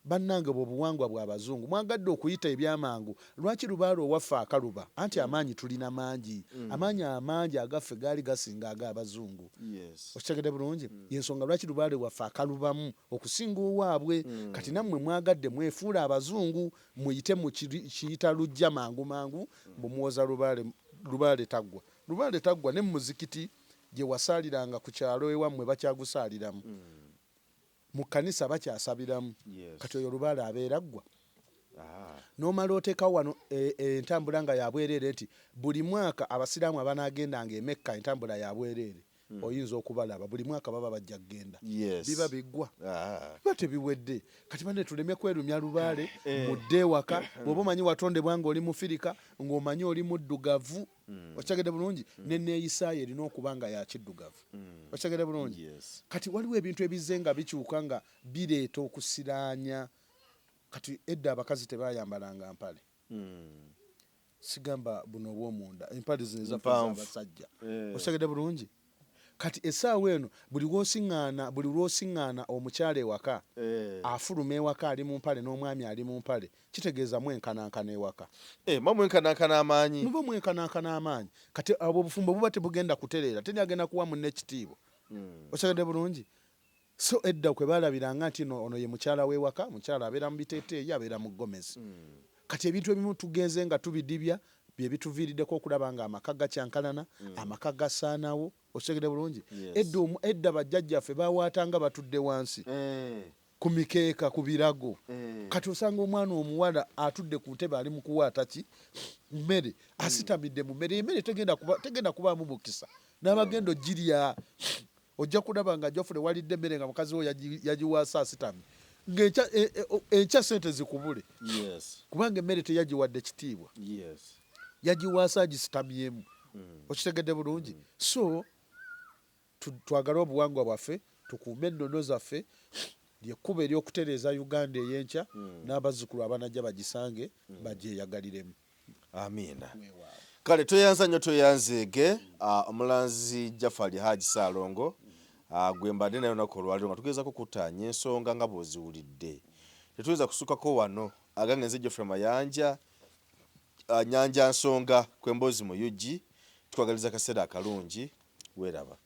bannange bw'obuwangwa bw'abazungu mwagadde okuyita ebyamangu lwaki lubaale owaffe akaluba anti amaanyi tulina mangi amaanyi amangi agaffe gaali gasinga ag'abazungu okitegedde bulungi yensonga lwaki lubaale waffe akalubamu okusinga owaabwe kati nammwe mwagadde mwefuula abazungu muyite mu kiyita lujja mangu mangu mbumuwoza lubaale taggwa ne mu muzikiti gye wasaaliranga ku kyalo ewammwe bakyagusaaliramu mu kkanisa bakyasabiramu kati oyo lubaale abeera ggwa n'omala oteekawo wano entambula nga yabwereere nti buli mwaka abasiraamu abanaagendanga emekka entambula yabwereere oyinza okubalaba buli mwaka baba bajja kgenda biba biggwa biba tebiwedde kati bane tuleme kwerumya lubaale mudde ewaka bw'oba omanyi watondebwa nga oli mufirika ng'omanyi oli muddugavu okitegedde bulungi neneeyisaayo erina okuba nga yakiddugavu okitegedde bulungi kati waliwo ebintu ebizze nga bikyuka nga bireeta okusiraanya kati edda abakazi tebayambalanga mpale sigamba buno obw'omunda empale zino ezabasajja okitegedde bulungi kati essaawa eno buli lwosiŋŋaana omukyala ewaka afuluma ewaka ali mu mpale n'omwami ali mu mpale kitegeeza mwenkanankana ewaka muba mwenkanankana amaanyi kati abo obufumbo buba tebugenda kutereera teni agenda kuwa munne ekitiibwa okitegedde bulungi so edda kwe balabiranga nti ono ye mukyala w'ewaka mukyala abeera mu biteeteeyi abeera mu ggomesi kati ebintu ebimu tugenze nga tubidibya bye bituviiriddeko okulaba nga amaka gakyankalana amaka gasaanawo okitegedde bulungi edda bajjajjaffe bawaatanga batudde wansi ku mikeeka ku birago kati osanga omwana omuwala atudde ku ntebe ali mu kuwaata ki mmere asitamidde mu mmere emmere tegenda kubaamu mukisa n'abagendo girya ojja kulaba nga Jofule walidde emmere nga mukazi we yagiwaasa asitamye ng'enkya sente zikubule kubanga emmere teyagiwadde kitiibwa yagiwaasa agisitamyemu okitegedde bulungi so twagale obuwangwa bwaffe tukuume ennono zaffe lyekkuba ery'okutereeza Uganda ey'enkya n'abazzukulu abanajja bagisange bagyeyagaliremu amiina kale tweyanza nnyo tweyanzeege omulanzi Jafali Haji Ssaalongo gwe mbadde naye olunaku olwaliro nga tugezaako kuttaanya ensonga nga bw'oziwulidde tetuyinza kusukako wano agange nze Geoffrey Mayanja Nyanja Nsonga kw'emboozi mu UG tukwagaliza akaseera akalungi weeraba